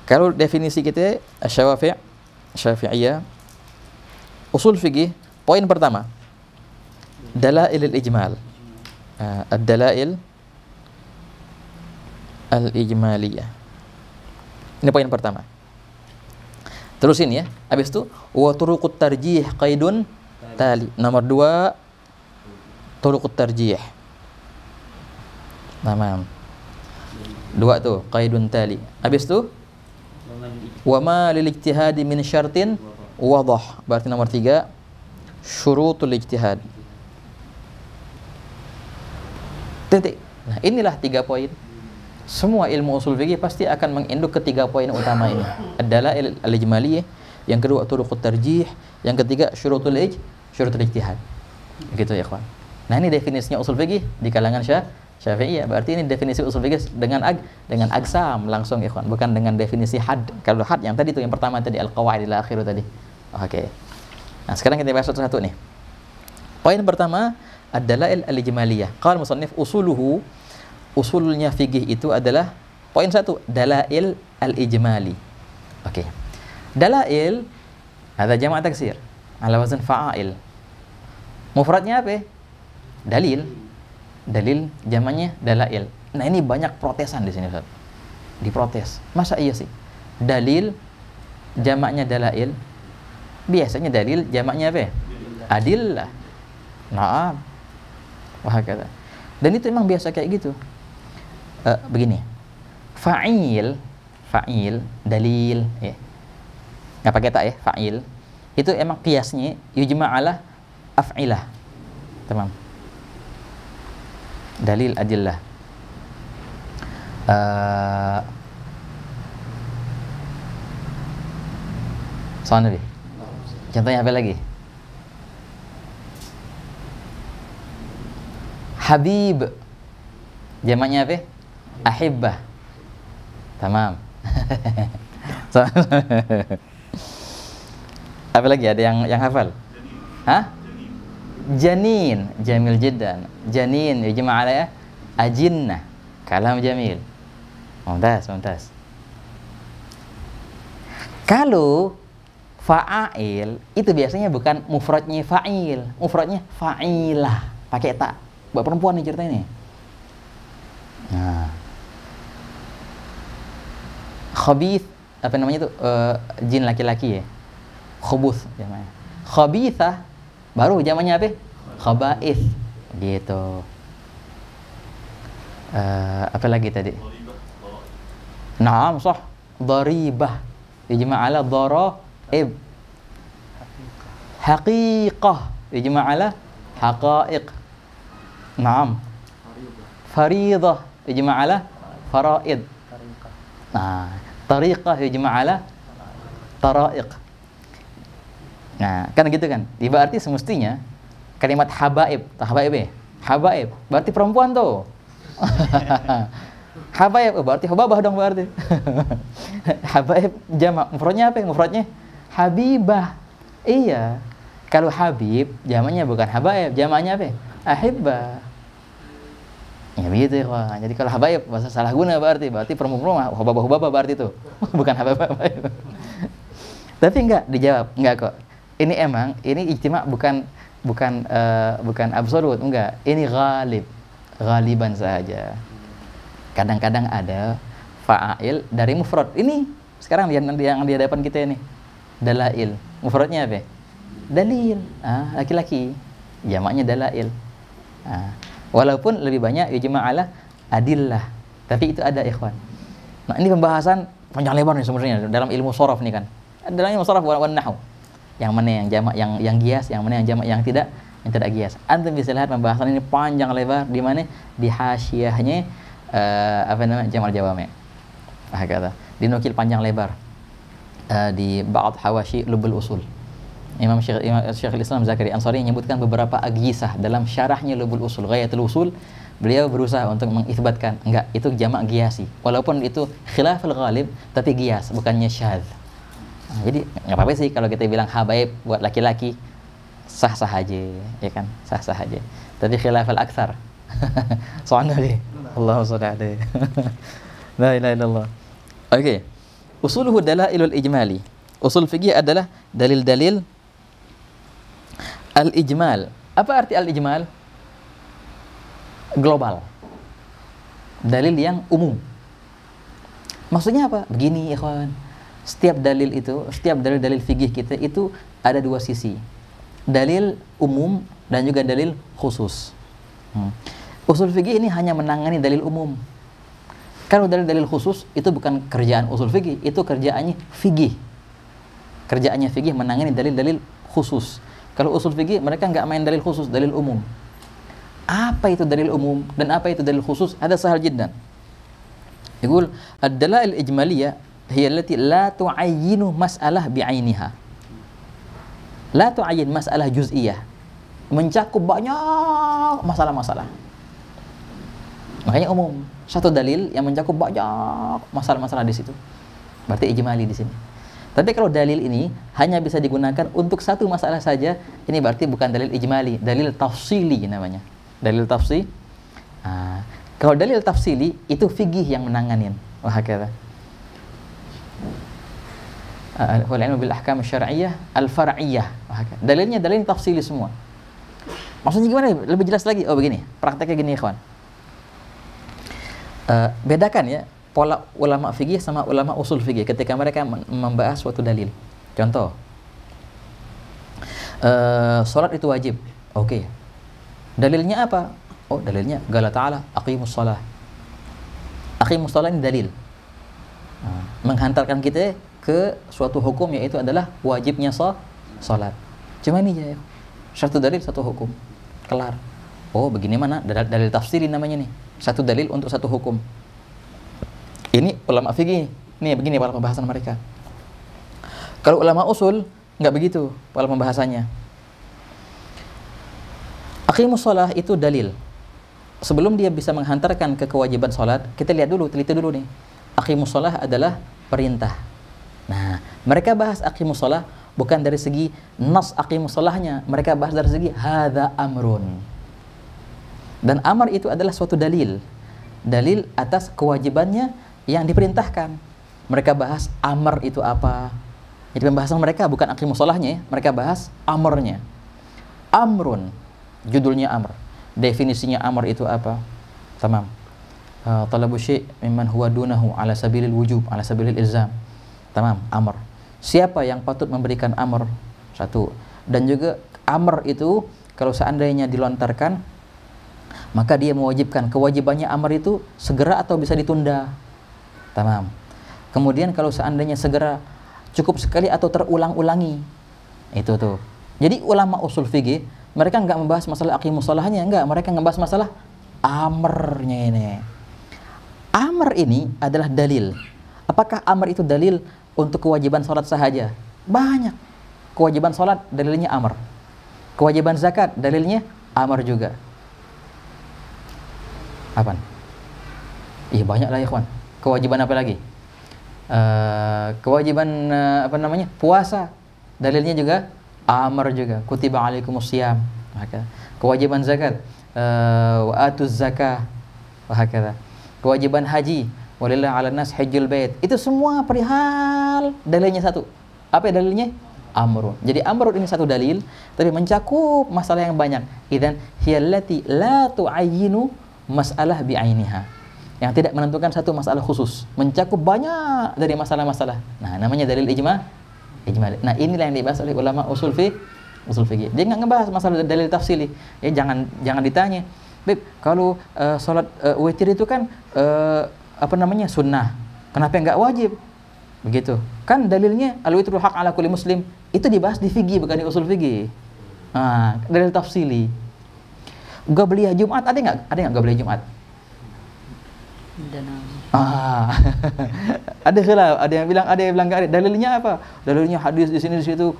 kalau definisi kita Syafi'iyah usul fikih, poin pertama dalailul ijmal. Ad-dalail al-ijmaliyah. Ini poin pertama. Terusin ya. Habis itu wa turuqut tarjih qaidun tali. Nomor 2 turuqut tarjih. Tamam. 2 tuh qaidun tali. Habis itu wa ma lil ijtihadi min syartin wadah. Berarti nomor 3 syurutul ijtihad. Titik. Nah, inilah 3 poin. Semua ilmu usul fikih pasti akan menginduk ke 3 poin utama ini. Ad-dalail al-ijmaliyah, yang kedua turuqut tarjih, yang ketiga syurutul ijtihad. Begitu ya, ikhwan. Nah, ini definisinya usul fikih di kalangan Syafi'iyah. Berarti ini definisi usul fikih dengan agsam langsung, ikhwan, bukan dengan definisi had. Kalau had yang tadi itu yang pertama tadi al-qawaid ila akhir tadi. Oke. Nah, sekarang kita bahas satu-satu nih. Poin pertama, ad-dalail al-ijmaliyah. Qala musannif usulnya fikih itu adalah poin 1, dalail al-ijmali. Oke. Dalail ada jamak taksir ala wazn fa'ail. Mufradnya apa? Dalil. Dalil jamaknya dalail. Nah, ini banyak protesan di sini, Ustaz. Diprotes. Masa iya sih? Dalil jamaknya dalail. Biasanya dalil jamaknya apa? Adillah. Naam. Wah, kata. Dan itu emang biasa kayak gitu. Begini, fa'il, dalil, ya. Nggak pakai tak ya, fa'il. Itu emang kiasnya yujma' ala af'ilah. Tamam. Dalil adillah. Soal Nabi. Contohnya apa lagi? Habib. Jamaknya apa? Ahibbah. Tamam. Apa lagi, ada yang hafal? Hah? Janin, jamil jiddan. Janin yujma' ala ajinnah. Kalam jamil. Mumtaz. Kalau fa'il itu biasanya bukan mufradnya fa'il, mufradnya fa'ilah. Pakai tak. Buat perempuan nih ceritanya nih. Nah, khabith, apa namanya itu, jin laki-laki ya, khubuth namanya. Khabithah baru zamannya apa? Khaba'ith gitu. Apa lagi tadi? Naam, sah. Daribah ijma' ala daraib. Haqiqah ijma' ala haqa'iq. Naam. Faridah ijma' ala faraid. Nah, tariqah ijma' ala tara'iq. Nah, kan gitu kan. Berarti semestinya kalimat habaib, habaib ya? Habaib berarti perempuan tuh. Habaib berarti hubabah dong berarti. Habaib jamak, mufradnya apa? Mufradnya habibah. Iya. Kalau habib jamaknya bukan habaib, jamaknya apa? Ahibbah. Ya begitu ya, wah. Jadi kalau habaib bahasa salah guna berarti perempuan, hubabah berarti itu. Bukan habaib. Tapi enggak dijawab, enggak kok. Ini emang ini ijtima' bukan absolut, enggak. Ini ghaliban saja. Kadang-kadang ada fa'il dari mufrad. Ini sekarang yang di hadapan kita ini. Dalail. Mufradnya apa? Dalil. Laki-laki. Jamaknya dalail. Walaupun lebih banyak ijma' ala adillah. Tapi itu ada, ikhwan. Nah, ini pembahasan panjang lebar nih sebenarnya dalam ilmu shoraf nih kan. Dalam ilmu shoraf wan nahwu. Yang mana yang jamak yang gias, yang mana yang jamak yang tidak gias. Antum bisa lihat pembahasan ini panjang lebar di mana? Di hasyiahnya Jamal Jawami'. Kata dinukil panjang lebar di ba'd hawashi lubul usul. Imam Syekhul Islam Zakari Ansari menyebutkan beberapa agisah dalam syarahnya Lubul Usul, Ghayatul Usul. Beliau berusaha untuk mengisbatkan enggak itu jamak giasi, walaupun itu khilaful ghalib tapi gias, bukannya syadz. Jadi enggak apa-apa sih kalau kita bilang habaib buat laki-laki, sah-sah aja, ya kan? Sah-sah aja. Tapi khilaful aktsar. Soalnya nih, Allahu subhanahu la ilaha illallah. Oke. Usuluhu dalailul ijmali. Usul fikih adalah dalil-dalil al-ijmal. Apa arti al-ijmal? Global. Dalil yang umum. Maksudnya apa? Begini, ikhwan. setiap dalil fikih kita itu ada dua sisi. Dalil umum dan juga dalil khusus. Usul fikih ini hanya menangani dalil umum. Kalau dalil khusus itu bukan kerjaan usul fikih, itu kerjaannya fikih. Kerjaannya fikih menangani dalil-dalil khusus. Kalau usul fikih mereka nggak main dalil khusus, dalil umum. Apa itu dalil umum dan apa itu dalil khusus? Ada sahal jiddan. Yaqul ad-dalail ijmaliyah hiya allati la tu'ayyinu mas'alah bi'ainiha. La tu'ayyin mas'alah juz'iyah. Mencakup banyak masalah-masalah. Makanya umum. Satu dalil yang mencakup banyak masalah-masalah di situ. Berarti ijmali di sini. Tapi kalau dalil ini hanya bisa digunakan untuk satu masalah saja, ini berarti bukan dalil ijmali, dalil tafsili namanya. Dalil tafsili. Kalau dalil tafsili itu fikih yang menanganin. Wah kata. Wal ilmu bil ahkam syar'iyyah al-far'iyyah. Dalilnya dalil tafsili semua. Maksudnya gimana? Lebih jelas lagi. Oh begini, prakteknya gini ikhwan. Bedakan ya pola ulama fikih sama ulama usul fikih ketika mereka membahas suatu dalil. Contoh, salat itu wajib. Oke. Dalilnya apa? Oh, dalilnya qala ta'ala aqimus shalah. Aqimus shalah ini dalil. Menghantarkan kita ke suatu hukum, yaitu adalah wajibnya salat. Cuma ini ya. Satu dalil, satu hukum. Kelar. Oh, begini mana? Dalil tafsiri namanya nih. Satu dalil untuk satu hukum. Ini ulama fikih. Nih begini pola pembahasan mereka. Kalau ulama usul nggak begitu pola pembahasannya. Aqimus shalah itu dalil. Sebelum dia bisa menghantarkan ke kewajiban salat, kita lihat dulu, teliti dulu nih. Aqimus shalah adalah perintah. Nah, mereka bahas aqimus shalah bukan dari segi nas aqimus shalahnya, mereka bahas dari segi hadza amrun. Dan amar itu adalah suatu dalil. Dalil atas kewajibannya yang diperintahkan. Mereka bahas amar itu apa. Jadi pembahasan mereka bukan aqimus shalahnya ya. Mereka bahas amarnya. Amrun, judulnya amr. Definisinya amar itu apa? Tamam. Talabu syai' mimman huwa dunahu ala sabilil wujub, ala sabilil ilzam. Tamam, amr. Siapa yang patut memberikan amr? Satu. Dan juga amr itu kalau seandainya dilontarkan, maka dia mewajibkan. Kewajibannya amar itu segera atau bisa ditunda. Tamam. Kemudian kalau seandainya segera, cukup sekali atau terulang-ulangi. Itu tuh. Jadi ulama usul fikih mereka nggak membahas masalah aqimus shalahnya, enggak. Mereka ngebahas masalah amarnya ini. Amar ini adalah dalil. Apakah amar itu dalil untuk kewajiban salat sahaja? Banyak. Kewajiban salat dalilnya amar. Kewajiban zakat dalilnya amar juga. Apaan? Iya banyak lah ya kawan. Kewajiban apa lagi? Kewajiban apa namanya? Puasa. Dalilnya juga amar juga. Kutiba alaikumusiyam. Kewajiban zakat. Wa atuz zakah. Wahakadha. Kewajiban haji. Walillahi 'alan nas hajjul bait. Itu semua perihal dalilnya satu. Apa dalilnya? Amrun. Jadi amrun ini satu dalil tapi mencakup masalah yang banyak. Idzan hiyallati la tu'ayyinu masalah bi'ainiha, yang tidak menentukan satu masalah khusus, mencakup banyak dari masalah-masalah. Nah, namanya dalil ijma. Nah, inilah yang dibahas oleh ulama usul fikih. Dia nggak ngebahas masalah dalil tafsili. Ya jangan ditanya, "Beb, kalau salat witir itu kan apa namanya? Sunnah. Kenapa nggak wajib?" Begitu. Kan dalilnya al-witrul haq ala kulli muslim. Itu dibahas di fikih bukan di usul fikih. Nah, dalil tafsili. Qabliyah Jumat ada nggak? Ada nggak qabliyah Jumat? Ada khilaf, ada yang bilang nggak ada. Dalilnya apa? Dalilnya hadis di sini di situ.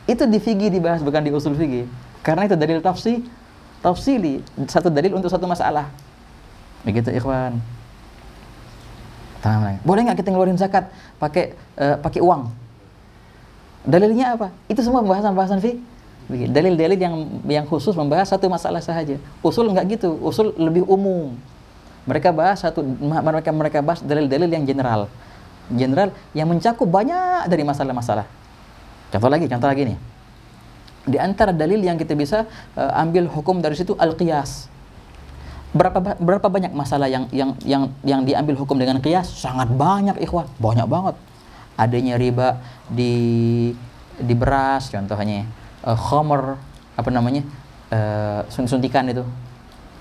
Itu di fikih dibahas bukan di usul fikih. Karena itu dalil tafsili, satu dalil untuk satu masalah. Begitu ikhwan. Tamam. Boleh nggak kita ngeluarin zakat pakai uang? Dalilnya apa? Itu semua pembahasan fikih. Dalil-dalil yang khusus membahas satu masalah sahaja. Usul enggak gitu, usul lebih umum. Mereka bahas dalil-dalil yang general yang mencakup banyak dari masalah-masalah. Contoh lagi nih. Di antara dalil yang kita bisa ambil hukum dari situ al-qiyas. Berapa banyak masalah yang diambil hukum dengan qiyas? Sangat banyak ikhwan, banyak banget. adanya riba di beras contohnya, khamr apa namanya, suntikan itu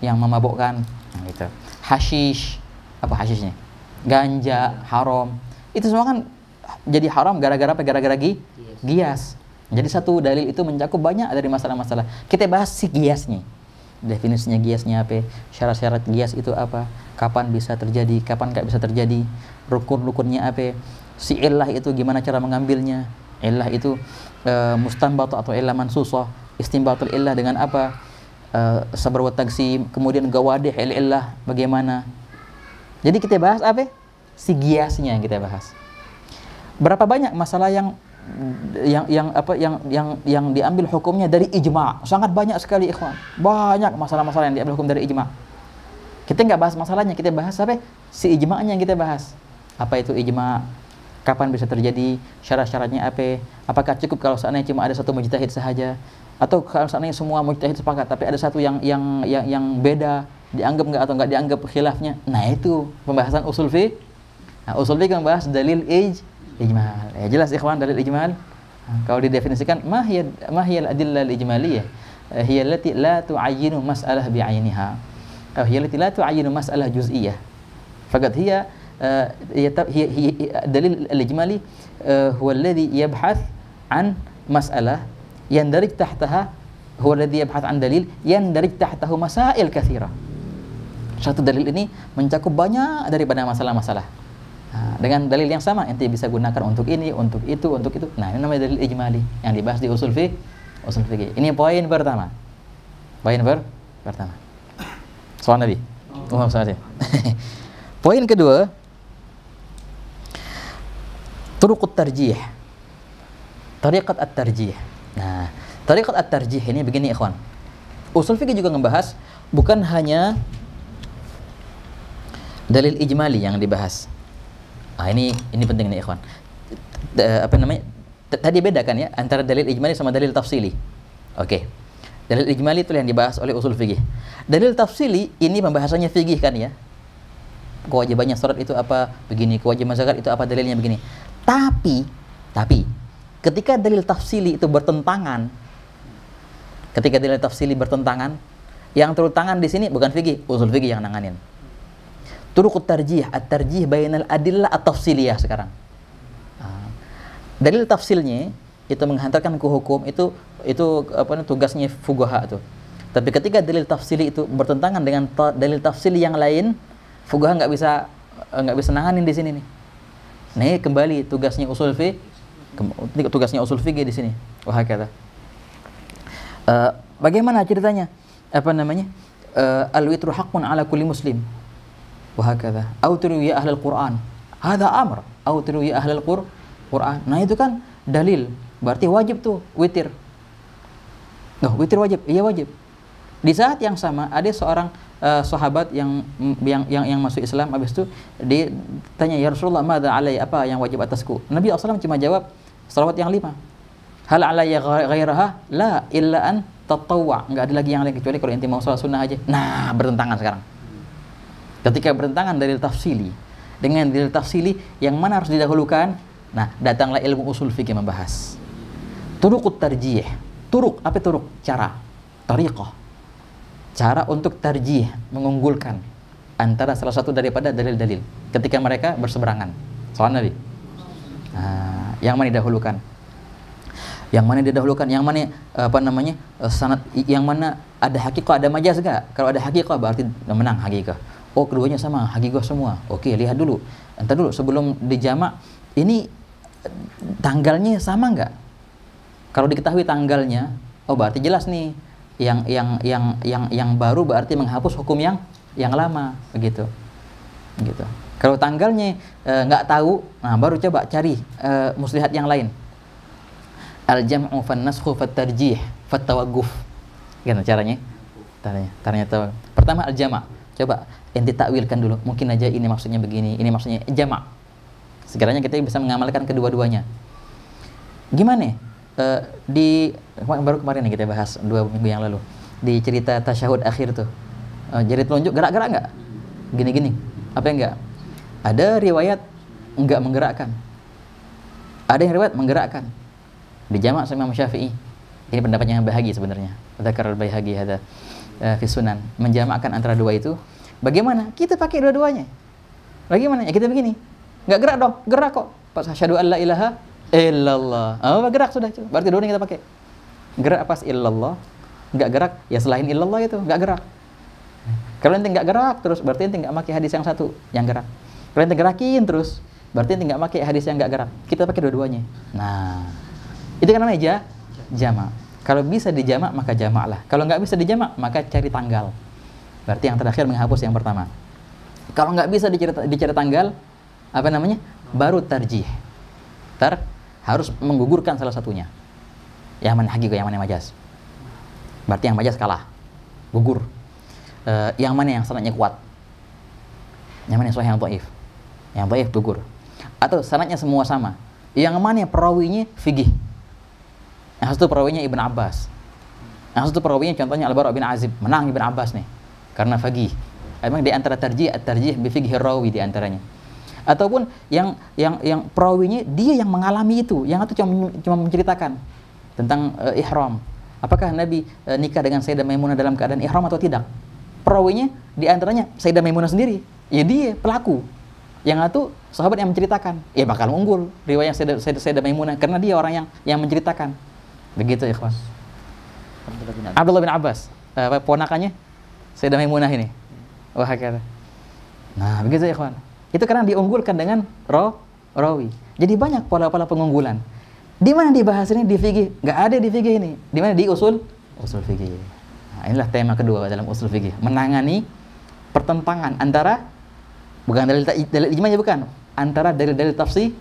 yang memabukkan, nah, gitu. Hashish, apa hashishnya? Ganja haram. Itu semua kan jadi haram gara-gara apa? Gara-gara gias. Jadi satu dalil itu mencakup banyak dari masalah-masalah. Kita bahas si giasnya. Definisinya giasnya apa? Syarat-syarat gias itu apa? Kapan bisa terjadi, kapan nggak bisa terjadi? Rukun-rukunnya apa? Si illah itu gimana cara mengambilnya? Illah itu mustanbat atau illah mansusah. Istinbatul illah dengan apa? Sabr wa taqsim, kemudian gawadih illah bagaimana? Jadi kita bahas apa? Si giasnya yang kita bahas. Berapa banyak masalah yang diambil hukumnya dari ijma'? Sangat banyak sekali, ikhwan. Banyak masalah-masalah yang diambil hukum dari ijma'. Kita nggak bahas masalahnya, kita bahas apa? Si ijma'nya yang kita bahas. Apa itu ijma'? Kapan bisa terjadi? Syarat-syaratnya apa? Apakah cukup kalau seandainya cuma ada satu mujtahid sahaja? Atau kalau seandainya semua mujtahid sepakat tapi ada satu yang beda, dianggap nggak atau nggak dianggap khilafnya? Nah, itu pembahasan usul fiqh. Nah, usul fiqh membahas dalil ijmal. Ya jelas ikhwan, dalil ijmal. Kalau didefinisikan mahiyal adillah al-ijmaliyah. Hiya allati la tu'ayyinu mas'alah bi'ainiha. Atau hiya allati la tu'ayyinu mas'alah juz'iyyah. Faqad hiya dalil al-ijmali huwa alladhi yabhath an mas'alah yandarij tahtaha, huwa alladhi yabhath an dalil yandarij tahtahu masail katsira. Satu dalil ini mencakup banyak daripada masalah-masalah. Nah, dengan dalil yang sama ente bisa gunakan untuk ini, untuk itu, untuk itu. Nah, ini namanya dalil ijmali yang dibahas di usul fiqh. Ini poin pertama. Pertama. Soal Nabi. Poin kedua, turuqut tarjih. Tariqat at-tarjih. Nah, tariqat at-tarjih ini begini ikhwan. Usul fiqh juga membahas bukan hanya dalil ijmali yang dibahas. Nah, ini penting nih ikhwan. Apa namanya? Tadi beda kan ya antara dalil ijmali sama dalil tafsili. Oke. Dalil ijmali itu yang dibahas oleh usul fikih. Dalil tafsili ini pembahasannya fikih kan ya. Kewajibannya salat itu apa? Begini, kewajiban zakat itu apa? Dalilnya begini. Tapi ketika dalil tafsili itu bertentangan, yang turun tangan di sini bukan fikih, usul fikih yang nanganin. Turuqut tarjih, at-tarjih bainal adillah at-tafsiliyah sekarang. Dalil tafsilnya itu menghantarkan ke hukum, itu apa tugasnya fuqaha tuh. Tapi ketika dalil tafsili itu bertentangan dengan dalil tafsili yang lain, fuqaha nggak bisa nanganin di sini nih. Nah, ini kembali tugasnya usul fiqh, di sini. Wah, kata. Bagaimana ceritanya? Apa namanya? Al-witru haqqun ala kulli muslim. Wahakadha. Autiru ya ahlal Qur'an. Hadza amr. Autiru ya ahlal Qur'an. Nah, itu kan dalil. Berarti wajib tuh witir. Nah, witir wajib. Iya wajib. Di saat yang sama ada seorang sahabat yang masuk Islam, habis itu dia tanya, "Ya Rasulullah, madza alai, apa yang wajib atasku?" Nabi SAW cuma jawab salawat yang 5. Hal alayya ghairaha? La illa an tatawwa. Enggak ada lagi yang lain kecuali kalau inti mau salat sunnah aja. Nah, bertentangan sekarang. Ketika bertentangan dalil tafsili dengan dalil tafsili, yang mana harus didahulukan? Nah, datanglah ilmu usul fikih membahas turuqut tarjih. Turuq, apa turuq? Cara, tariqah. Cara untuk tarjih, mengunggulkan antara salah satu daripada dalil-dalil ketika mereka berseberangan. Soal Nabi. Nah, yang mana didahulukan? Yang mana apa namanya? Sanad, yang mana ada hakikah, ada majaz enggak? Kalau ada hakikah berarti menang hakikah. Oh, keduanya sama, hakikah semua. Oke, lihat dulu. Entar dulu sebelum dijamak, ini tanggalnya sama enggak? Kalau diketahui tanggalnya, oh berarti jelas nih. Yang baru berarti menghapus hukum yang lama, begitu. Gitu. Kalau tanggalnya enggak tahu, nah baru coba cari muslihat yang lain. Al-jam'u fan naskhu fat tarjih fat tawagguf. Gimana caranya? Caranya pertama al-jama'. Coba ente takwilkan dulu. Mungkin aja ini maksudnya begini, ini maksudnya jama'. Sekiranya kita bisa mengamalkan kedua-duanya. Gimana? Baru kemarin kita bahas 2 minggu yang lalu di cerita tasyahud akhir tuh. Jari telunjuk gerak-gerak enggak? Gini-gini. Apa enggak? Ada riwayat enggak menggerakkan. Ada yang riwayat menggerakkan. Dijamak sama Imam Syafi'i. Ini pendapatnya yang Baihaqi sebenarnya. Dzakar al-Baihaqi hada fi Sunan, menjamakkan antara dua itu. Bagaimana? Kita pakai dua-duanya. Bagaimana? Ya kita begini. Enggak gerak dong, gerak kok. Pas asyhadu alla ilaha illallah. Oh, gerak sudah. Berarti dua-duanya kita pakai. Gerak pas illallah, enggak gerak, ya selain illallah itu enggak gerak. Kalau ente enggak gerak terus, berarti ente enggak pakai hadis yang satu yang gerak. Kalau ente gerakin terus, berarti ente enggak pakai hadis yang enggak gerak. Kita pakai dua-duanya. Nah, itu kan namanya jamak. Kalau bisa dijamak maka jamaklah. Kalau nggak bisa dijamak maka cari tanggal. Berarti yang terakhir menghapus yang pertama. Kalau nggak bisa dicari tanggal, apa namanya? Baru tarjih. Harus menggugurkan salah satunya. Yang mana haqiqah, yang mana majaz. Berarti yang majaz kalah, gugur. Yang mana yang sanadnya kuat? Yang mana yang sahih, yang dhaif? Yang dhaif gugur. Atau sanadnya semua sama. Yang mana perawinya fikih? Yang satu perawinya Ibn Abbas. Yang satu perawinya contohnya Al-Bara' bin Azib. Menang Ibn Abbas nih karena faqih. Memang di antara tarjih at-tarjih bi fiqhi rawi di antaranya. Ataupun yang perawinya dia yang mengalami itu, yang itu cuma menceritakan tentang ihram. Apakah Nabi nikah dengan Sayyidah Maimunah dalam keadaan ihram atau tidak? Perawinya di antaranya Sayyidah Maimunah sendiri. Ya dia pelaku. Yang itu sahabat yang menceritakan. Ya bakal unggul riwayat Sayyidah Maimunah karena dia orang yang menceritakan. Begitu ya ikhwan. Abdullah bin Abbas, ponakannya Sayyidah Maimunah ini. Wah, kata. Nah, begitu ya ikhwan. Itu karena diunggulkan dengan rawi. Jadi banyak pola-pola pengunggulan. Di mana dibahas ini di fikih? Enggak ada di fikih ini. Di mana? Di usul fikih. Nah, inilah tema kedua dalam usul fikih, menangani pertentangan antara bukan dalil ijma' bukan, antara dalil-dalil tafsir.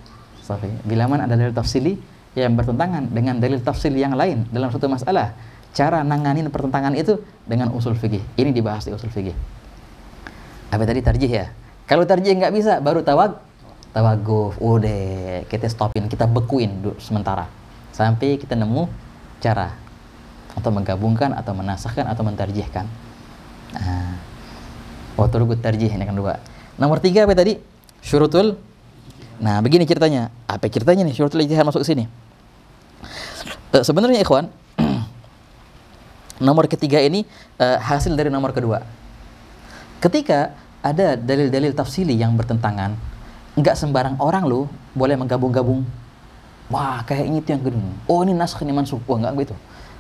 Bila mana ada dalil tafsili yang bertentangan dengan dalil tafsir yang lain dalam suatu masalah, cara nanganin pertentangan itu dengan usul fikih. Ini dibahas di usul fikih. Apa tadi tarjih ya? Kalau tarjih nggak bisa, baru tawaguf. Udah, kita stopin, kita bekuin dulu sementara sampai kita nemu cara atau menggabungkan atau menasahkan atau mentarjihkan. Nah, turuqut tarjih ini kan dua. Nomor 3 apa tadi? Syurutul. Nah, begini ceritanya. Apa ceritanya nih syurutul ijtihad masuk ke sini? Sebenarnya ikhwan, nomor ketiga ini hasil dari nomor kedua. Ketika ada dalil-dalil tafsili yang bertentangan, enggak sembarang orang loh boleh menggabung-gabung. Wah, kayaknya itu yang kedua. Oh, ini naskh, ini mansukh. Wah, enggak begitu.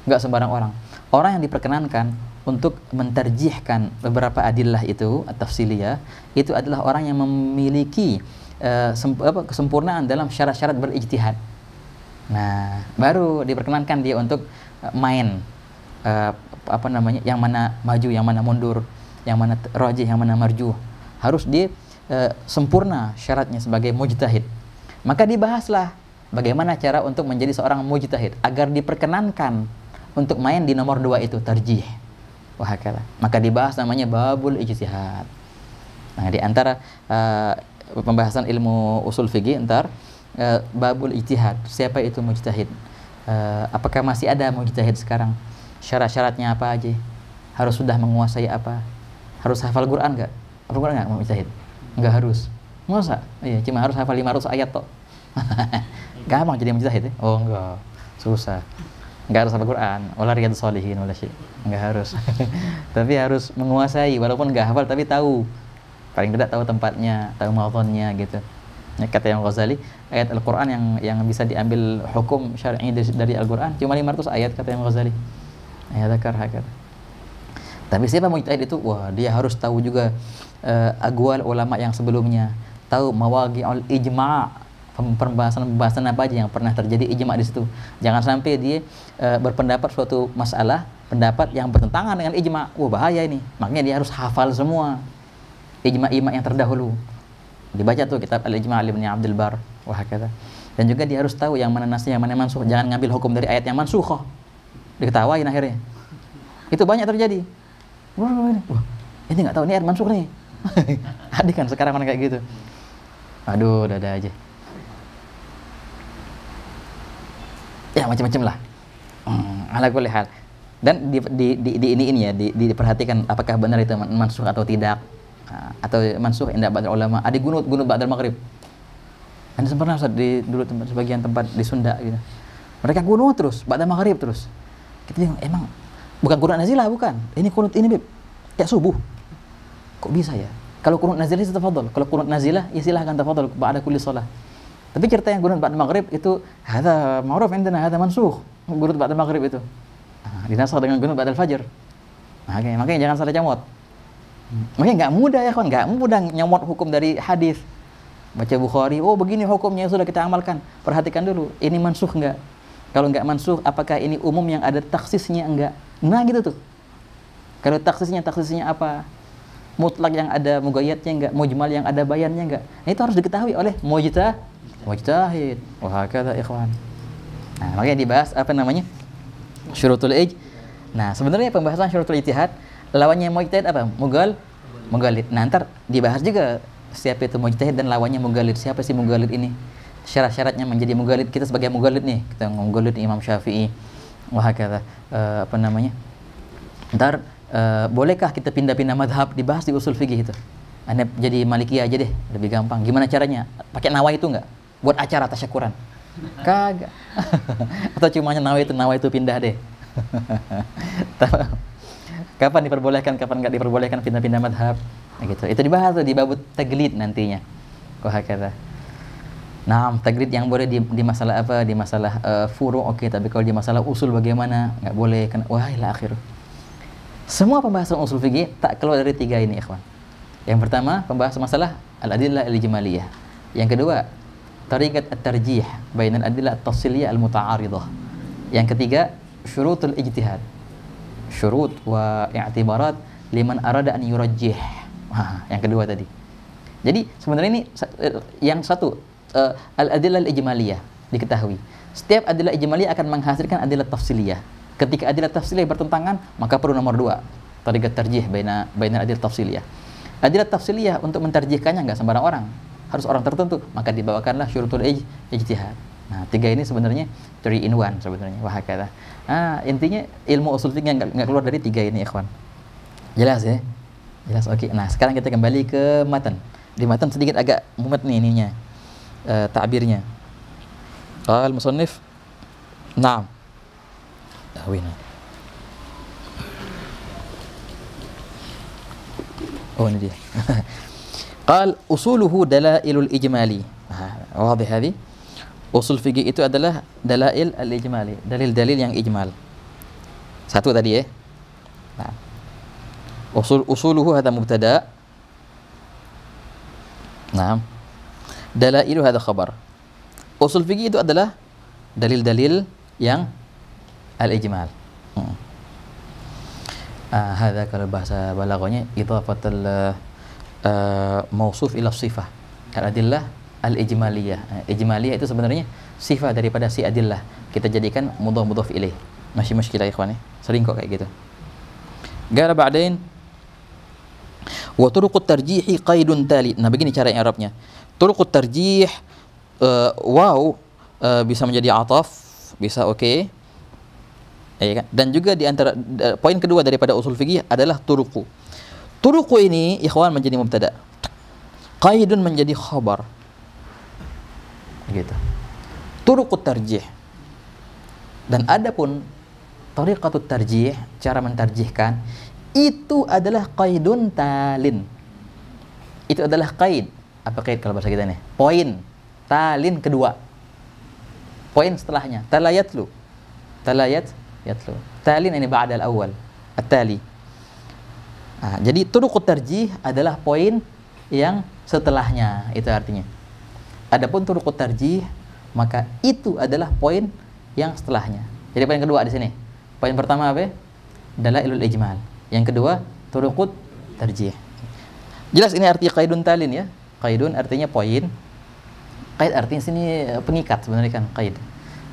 Enggak sembarang orang. Orang yang diperkenankan untuk mentarjihkan beberapa adillah itu, at-tafsiliyah, itu adalah orang yang memiliki kesempurnaan dalam syarat-syarat berijtihad. Nah, baru diperkenankan dia untuk main yang mana maju, yang mana mundur, yang mana rajih, yang mana marjuh. Harus dia sempurna syaratnya sebagai mujtahid. Maka dibahaslah bagaimana cara untuk menjadi seorang mujtahid agar diperkenankan untuk main di nomor 2 itu, tarjih. Wah, kata. Maka dibahas namanya babul ijtihad. Nah, di antara pembahasan ilmu usul fikih babul ijtihad, siapa itu mujtahid? Apakah masih ada mujtahid sekarang? Syarat-syaratnya apa aja? Harus sudah menguasai apa? Harus hafal Quran enggak? Hafal Quran enggak mujtahid? Enggak harus. Masa? Iya, cuma harus hafal 500 ayat toh. Gampang jadi mujtahid ya? Oh, enggak. Susah. Enggak harus hafal Quran, wala riyadhus shalihin wala syai'. Enggak harus. Tapi harus menguasai, walaupun enggak hafal tapi tahu. Paling tidak tahu tempatnya, tahu mawdhu'nya gitu. Ya, kata Imam Ghazali, ayat Al-Qur'an yang bisa diambil hukum syar'i dari Al-Qur'an cuma 500 ayat, kata Imam Ghazali. Ya, dzakar hakar. Tapi siapa mujtahid itu? Wah, dia harus tahu juga aqwal ulama yang sebelumnya, tahu mawaqi'ul ijma', pembahasan apa aja yang pernah terjadi ijma' di situ. Jangan sampai dia berpendapat suatu masalah, pendapat yang bertentangan dengan ijma'. Wah, bahaya ini. Makanya dia harus hafal semua ijma' yang terdahulu. Dibaca tuh kitab Al-Ijma' Ibnu Abdul Bar, wah kata. Dan juga dia harus tahu yang mana nasnya, yang mana mansukh. Jangan ngambil hukum dari ayat yang mansukh. Diketawain akhirnya. Itu banyak terjadi. Wah, ini nggak tahu ini ayat mansukh nih. Ada kan sekarang kan kayak gitu. Aduh, dada aja. Ya macam-macam lah. Ala kulli hal. Dan ini ya, diperhatikan apakah benar itu mansukh atau tidak. Atau mansukh inda ba'd ulama. Ada gunut ba'dal maghrib. Anda pernah Ustaz di dulu sebagian tempat di Sunda gitu. Mereka kunut terus, ba'da maghrib terus. Kita bilang, emang bukan kunut nazilah, bukan. Ini kunut ini, Bib. Kayak subuh. Kok bisa ya? Kalau kunut nazilah itu tafadhol. Kalau kunut nazilah, ya silahkan tafadhol ba'da kulli shalah. Tapi cerita yang kunut ba'da maghrib itu hadza ma'ruf indana, hadza mansukh. Kunut ba'da maghrib itu. Nah, dinasakh dengan kunut ba'da al-fajr. Makanya jangan salah camot. Makanya nggak mudah ya kawan, nggak mudah nyamot hukum dari hadis. Baca Bukhari, oh begini hukumnya, sudah kita amalkan. Perhatikan dulu, ini mansukh nggak? Kalau nggak mansukh, apakah ini umum yang ada taksisnya enggak? Nah gitu tuh. Kalau taksisnya apa? Mutlak yang ada mugayyadnya enggak? Mujmal yang ada bayannya enggak? Nah, itu harus diketahui oleh mujtahid. Wah, kata ikhwan. Nah, makanya dibahas apa namanya? Syurutul ij. Nah, sebenarnya pembahasan syurutul ijtihad lawannya mujtahid apa? Mughalid. Nah, ntar dibahas juga siapa itu mujtahid dan lawannya mughalid. Siapa sih mughalid ini? Syarat-syaratnya menjadi mughalid. Kita sebagai mughalid nih, kita mughalid Imam Syafi'i. Wah, kata apa namanya? Ntar bolehkah kita pindah-pindah madhab? Dibahas di usul fikih itu. Anda jadi Maliki aja deh, lebih gampang. Gimana caranya? Pakai nawa itu enggak? Buat acara tasyakuran? Kagak. Atau cuma nawa itu pindah deh. Kapan diperbolehkan, kapan nggak diperbolehkan pindah-pindah madhab? Nah, gitu. Itu dibahas tuh di bab taglid nantinya. Wahakadha. Nah, taglid yang boleh di masalah apa? Di masalah furu' oke, tapi kalau di masalah usul bagaimana? Nggak boleh kan? Wah, ila akhir. Semua pembahasan usul fikih tak keluar dari tiga ini, ikhwan. Yang pertama, pembahasan masalah al-adillah al-ijmaliyah. Yang kedua, tariqat at-tarjih bainal adillah at-tafsiliyah al-muta'aridah. Yang ketiga, syurutul ijtihad. Syurut wa i'tibarat liman arada an yurajjih. Yang kedua tadi. Jadi sebenarnya ini yang satu al-adillah al-ijmaliyah diketahui. Setiap adillah ijmaliyah akan menghasilkan adillah tafsiliyah. Ketika adillah tafsiliyah bertentangan, maka perlu nomor dua, tariqat tarjih baina adillah tafsiliyah. Adillah tafsiliyah untuk mentarjihkannya enggak sembarang orang, harus orang tertentu, maka dibawakanlah syurutul ijtihad. Nah, tiga ini sebenarnya 3 in 1 sebenarnya. Wah, kata. Intinya ilmu usul fikih enggak keluar dari tiga ini, ikhwan. Jelas ya? Jelas, oke. Nah, sekarang kita kembali ke matan. Di matan sedikit agak mumet nih ininya. Ta'birnya. Qal musannif. Naam. Wina. Oh, ini dia. Qal usuluhu dalailul ijmali. Wadih hadi? Usul fikih itu adalah dalail al-ijmali, dalil-dalil yang ijmal. Satu tadi ya. Nah. Usuluhu hadha mubtada. Nah. Dalailu hadha khabar. Usul fikih itu adalah dalil-dalil yang al-ijmal. Hadha kalau bahasa balaghahnya idhafatul mausuf ila sifah. Al-adillah al-ijmaliyah. Ijmaliyah itu sebenarnya sifat daripada si adillah. Kita jadikan mudhaf ilaih. Masih muskilah ikhwan ya. Sering kok kayak gitu. Qala ba'dain wa turuqut tarjihi qaidun tali. Nah, begini cara i'rabnya. Turuqut tarjih bisa menjadi ataf, bisa oke. Ya kan? Dan juga di antara poin kedua daripada usul fikih adalah turuqu. Turuqu ini ikhwan menjadi mubtada. Qaidun menjadi khabar. Gitu. Turuqut tarjih. Dan adapun tariqatut tarjih, cara mentarjihkan, itu adalah qaidun talin. Itu adalah qaid. Apa qaid kalau bahasa kita nih? Poin. Talin kedua. Poin setelahnya. Talayatlu. Yatlu. Talin ini ba'dal awal. At-tali. Jadi turuqut tarjih adalah poin yang setelahnya, itu artinya. Adapun turuqut tarjih, maka itu adalah poin yang setelahnya. Jadi poin kedua di sini. Poin pertama apa? Dalailul ijmal. Yang kedua, turuqut tarjih. Jelas ini arti qaidun talin ya. Qaidun artinya poin. Qaid artinya sini pengikat sebenarnya kan qaid.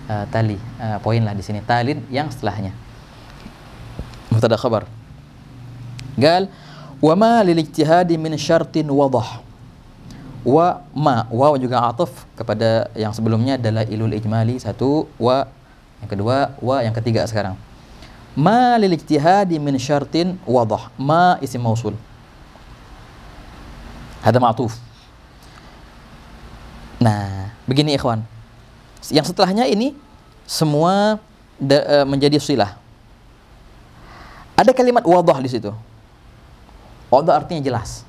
Tali, poin lah di sini. Talin yang setelahnya. Mubtada khabar. Gal wa ma lil ijtihadi min syartin wadah. Wa ma, waw juga ataf kepada yang sebelumnya dalailul ijmali satu, wa yang kedua, wa yang ketiga sekarang. Ma lil ijtihadi min syartin wadah. Ma isim mausul. Hada ma'tuf. Nah, Begini ikhwan, yang setelahnya ini semua menjadi silah. Ada kalimat wadah di situ. Wadah artinya jelas.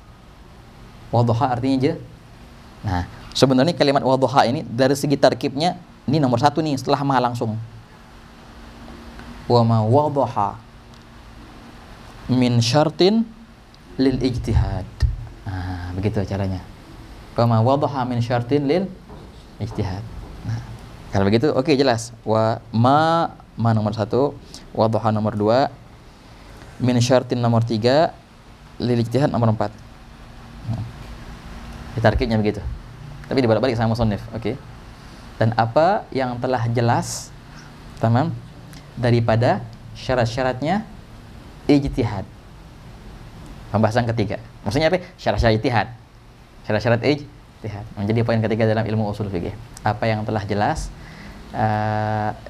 Wadhaha artinya Nah, sebenarnya kalimat wadhaha ini dari segi tarkibnya ini nomor satu nih setelah ma langsung. Wa ma wadhaha min syartin lil ijtihad. Nah, begitu caranya. Wa ma wadhaha min syartin lil ijtihad. Nah, kalau begitu oke, jelas. Wa ma nomor satu, wadhaha nomor dua, min syartin nomor tiga, lil ijtihad nomor empat. Tarkibnya begitu. Tapi dibalik-balik sama musannif, oke. Dan apa yang telah jelas, tamam, daripada syarat-syaratnya ijtihad. Pembahasan ketiga. Maksudnya apa? Syarat-syarat ijtihad. Syarat-syarat ijtihad. Menjadi poin ketiga dalam ilmu usul fikih. Apa yang telah jelas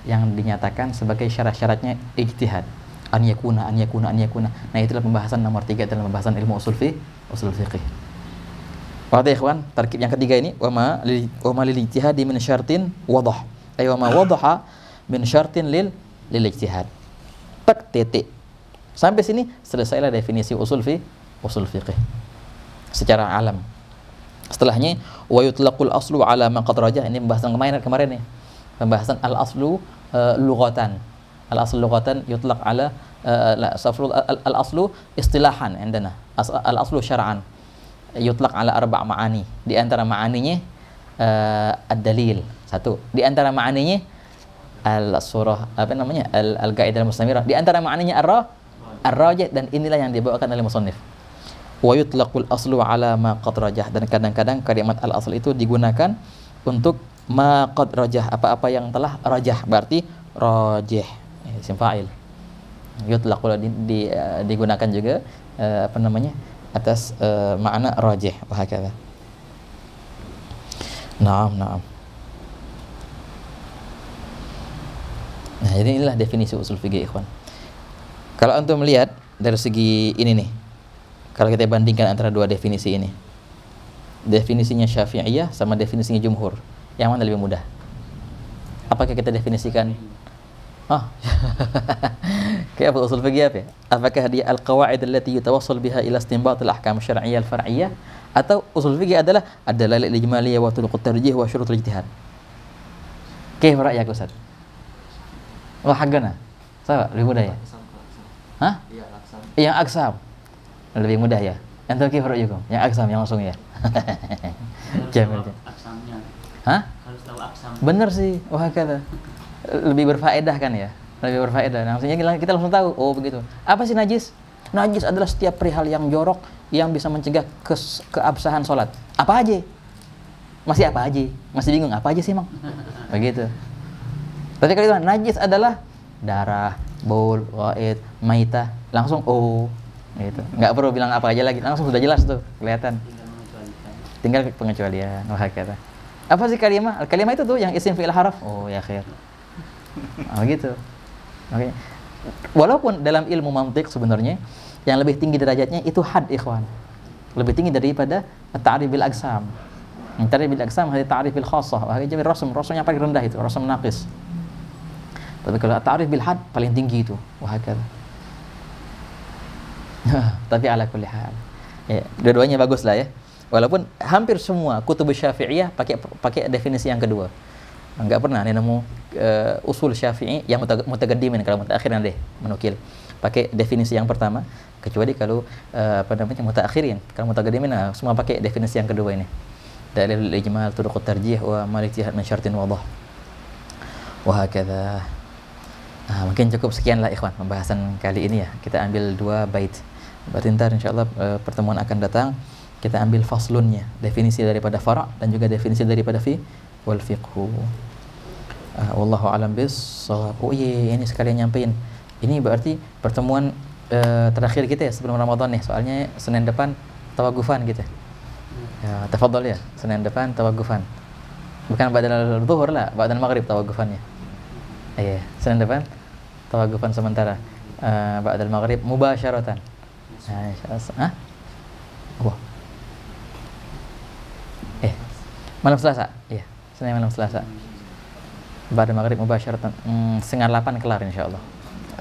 yang dinyatakan sebagai syarat-syaratnya ijtihad. An yakuna. Nah, itulah pembahasan nomor 3 dalam pembahasan ilmu usul fikih. Wadih ikhwan, tarkib yang ketiga ini wa ma lil ijtihadi min syartin wadah. Ay wa ma wadaha min syartin lil ijtihad. Tak titik. Sampai sini selesailah definisi usul fiqh secara alam. Setelahnya wa yutlaqul aslu ala ma qad rajah. Ini pembahasan kemarin nih. Pembahasan al aslu lughatan. Al aslu lughatan yutlaq ala al aslu istilahan indana. Al aslu syar'an yutlaq ala arba' ma'ani. Di antara ma'aninya ad-dalil, satu. Di antara ma'aninya al-surah, al-qa'idah al-mustamirah. Di antara ma'aninya ar-rajih, dan inilah yang dibawakan oleh musannif. Wa yutlaqul aslu ala ma qad rajah, dan kadang-kadang kalimat al-asl itu digunakan untuk ma qad rajah, apa-apa yang telah rajah, berarti rajih, isim fa'il. Yutlaqul digunakan juga atas makna rajih, wahakadha. Naam. Nah, jadi inilah definisi usul fikih, ikhwan. Kalau antum melihat dari segi ini nih, kalau kita bandingkan antara dua definisi ini, definisinya Syafi'iyah sama definisinya jumhur, yang mana lebih mudah? Apakah kita definisikan kayak apa usul fikih apa? Apakah dia al-qawaid allati yatawassal biha ila istinbat al-ahkam syar'iyyah al-far'iyyah, atau usul fikih adalah ad-dalail al-ijmaliyah wa turuq at-tarjih wa syurut al-ijtihad? Kayfa ra'yak Ustaz? Haggana. Sawa, lebih mudah ya? Hah? Yang aksam. Lebih mudah ya? Antum kayfa ra'yukum? Yang aksam, yang langsung ya? Jamil. Aksamnya. Hah? Harus tahu aksam. Benar sih, wahakadha. Lebih berfaedah kan ya? Lebih berfaedah. Nah, maksudnya kita langsung tahu, oh begitu. Apa sih najis? Najis adalah setiap perihal yang jorok yang bisa mencegah keabsahan sholat. Apa aja? Masih apa aja? Masih bingung, apa aja sih emang? Begitu. Tapi kalau itu najis adalah darah, baul, ghaid, maitah, langsung oh gitu. Nggak perlu bilang apa aja lagi, langsung sudah jelas tuh, kelihatan. Tinggal pengecualian. Wah, kata. Apa sih kalimah? Kalimah itu tuh yang isim fi'il haraf. Oh ya khair. Gitu. Oke. Walaupun dalam ilmu mantiq sebenarnya yang lebih tinggi derajatnya itu had, ikhwan. Lebih tinggi daripada at-ta'rif bil aqsam. At-ta'rif bil aqsam hadi ta'rif bil khassah. Wah, jadi rasm yang paling rendah itu, rasm naqis. Tapi kalau at-ta'rif bil had paling tinggi itu. Wah, kata. Tapi ala kulli hal. Ya, dua-duanya bagus lah ya. Walaupun hampir semua kutub Syafi'iyah pakai definisi yang kedua. Enggak pernah nemu usul Syafi'i yang mutagaddimin, kalau mutaakhirin deh menukil pakai definisi yang pertama, kecuali kalau mutaakhirin. Kalau mutagaddimin semua pakai definisi yang kedua ini. Dalilul ijmal, turuqut tarjih wa malikiyah min syartin wadah. Wa hakadha. Nah, mungkin cukup sekian lah ikhwan pembahasan kali ini ya. Kita ambil 2 bait. Berarti ntar insyaallah pertemuan akan datang kita ambil faslunnya, definisi daripada fara' dan juga definisi daripada wal fiqhu. Wallahu a'lam bis-shawab. Oh iya, ini sekalian nyampein. Ini berarti pertemuan terakhir kita ya sebelum Ramadan nih. Soalnya Senin depan tawagufan kita. Ya, tafadhol ya. Senin depan tawagufan. Bukan ba'dal zuhur lah, ba'dal maghrib tawagufannya. Iya, Senin depan tawagufan sementara. Ba'dal maghrib mubasyaratan. Nah, insyaallah. Wah. Malam Selasa. Iya. Senin malam Selasa. Ba'da maghrib mubasyaratan. 7:30 kelar insyaallah.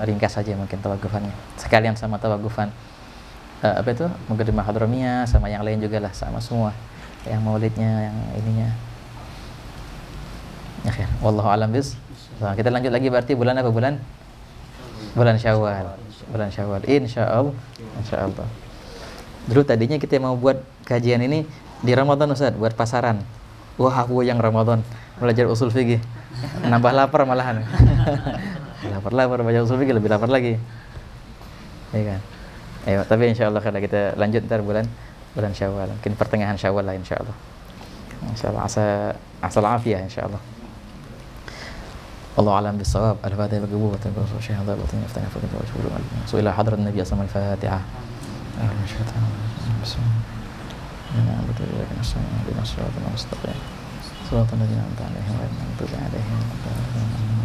Ringkas saja mungkin tawagufannya. Sekalian sama tawagufan apa itu? Muqaddimah Hadramiyah sama yang lain juga lah, sama semua. Yang maulidnya, yang ininya. Ya khair. Wallahu a'lam bis. Nah, kita lanjut lagi berarti bulan apa bulan? Bulan Syawal. Bulan Syawal. Insyaallah. Insyaallah. Dulu tadinya kita mau buat kajian ini di Ramadan Ustaz, buat pasaran. Wah, aku yang Ramadan belajar usul fikih. Nambah lapar malahan. lapar baca usul fikih lebih lapar lagi. Ya kan? Ayo, tapi insyaallah kalau kita lanjut ntar bulan Syawal, mungkin pertengahan Syawal lah insyaallah. Insyaallah asal afiyah insyaallah. Allah alam bisawab. Al-Fatihah bagi buat dan bersul syahadat batin yaftana fakir wa syukur al. So ila hadrat Nabi sallallahu alaihi Al-Fatihah. Bismillah. Betul ya kan saya di masyarakat mustaqim. Sallallahu alaihi wa sallam.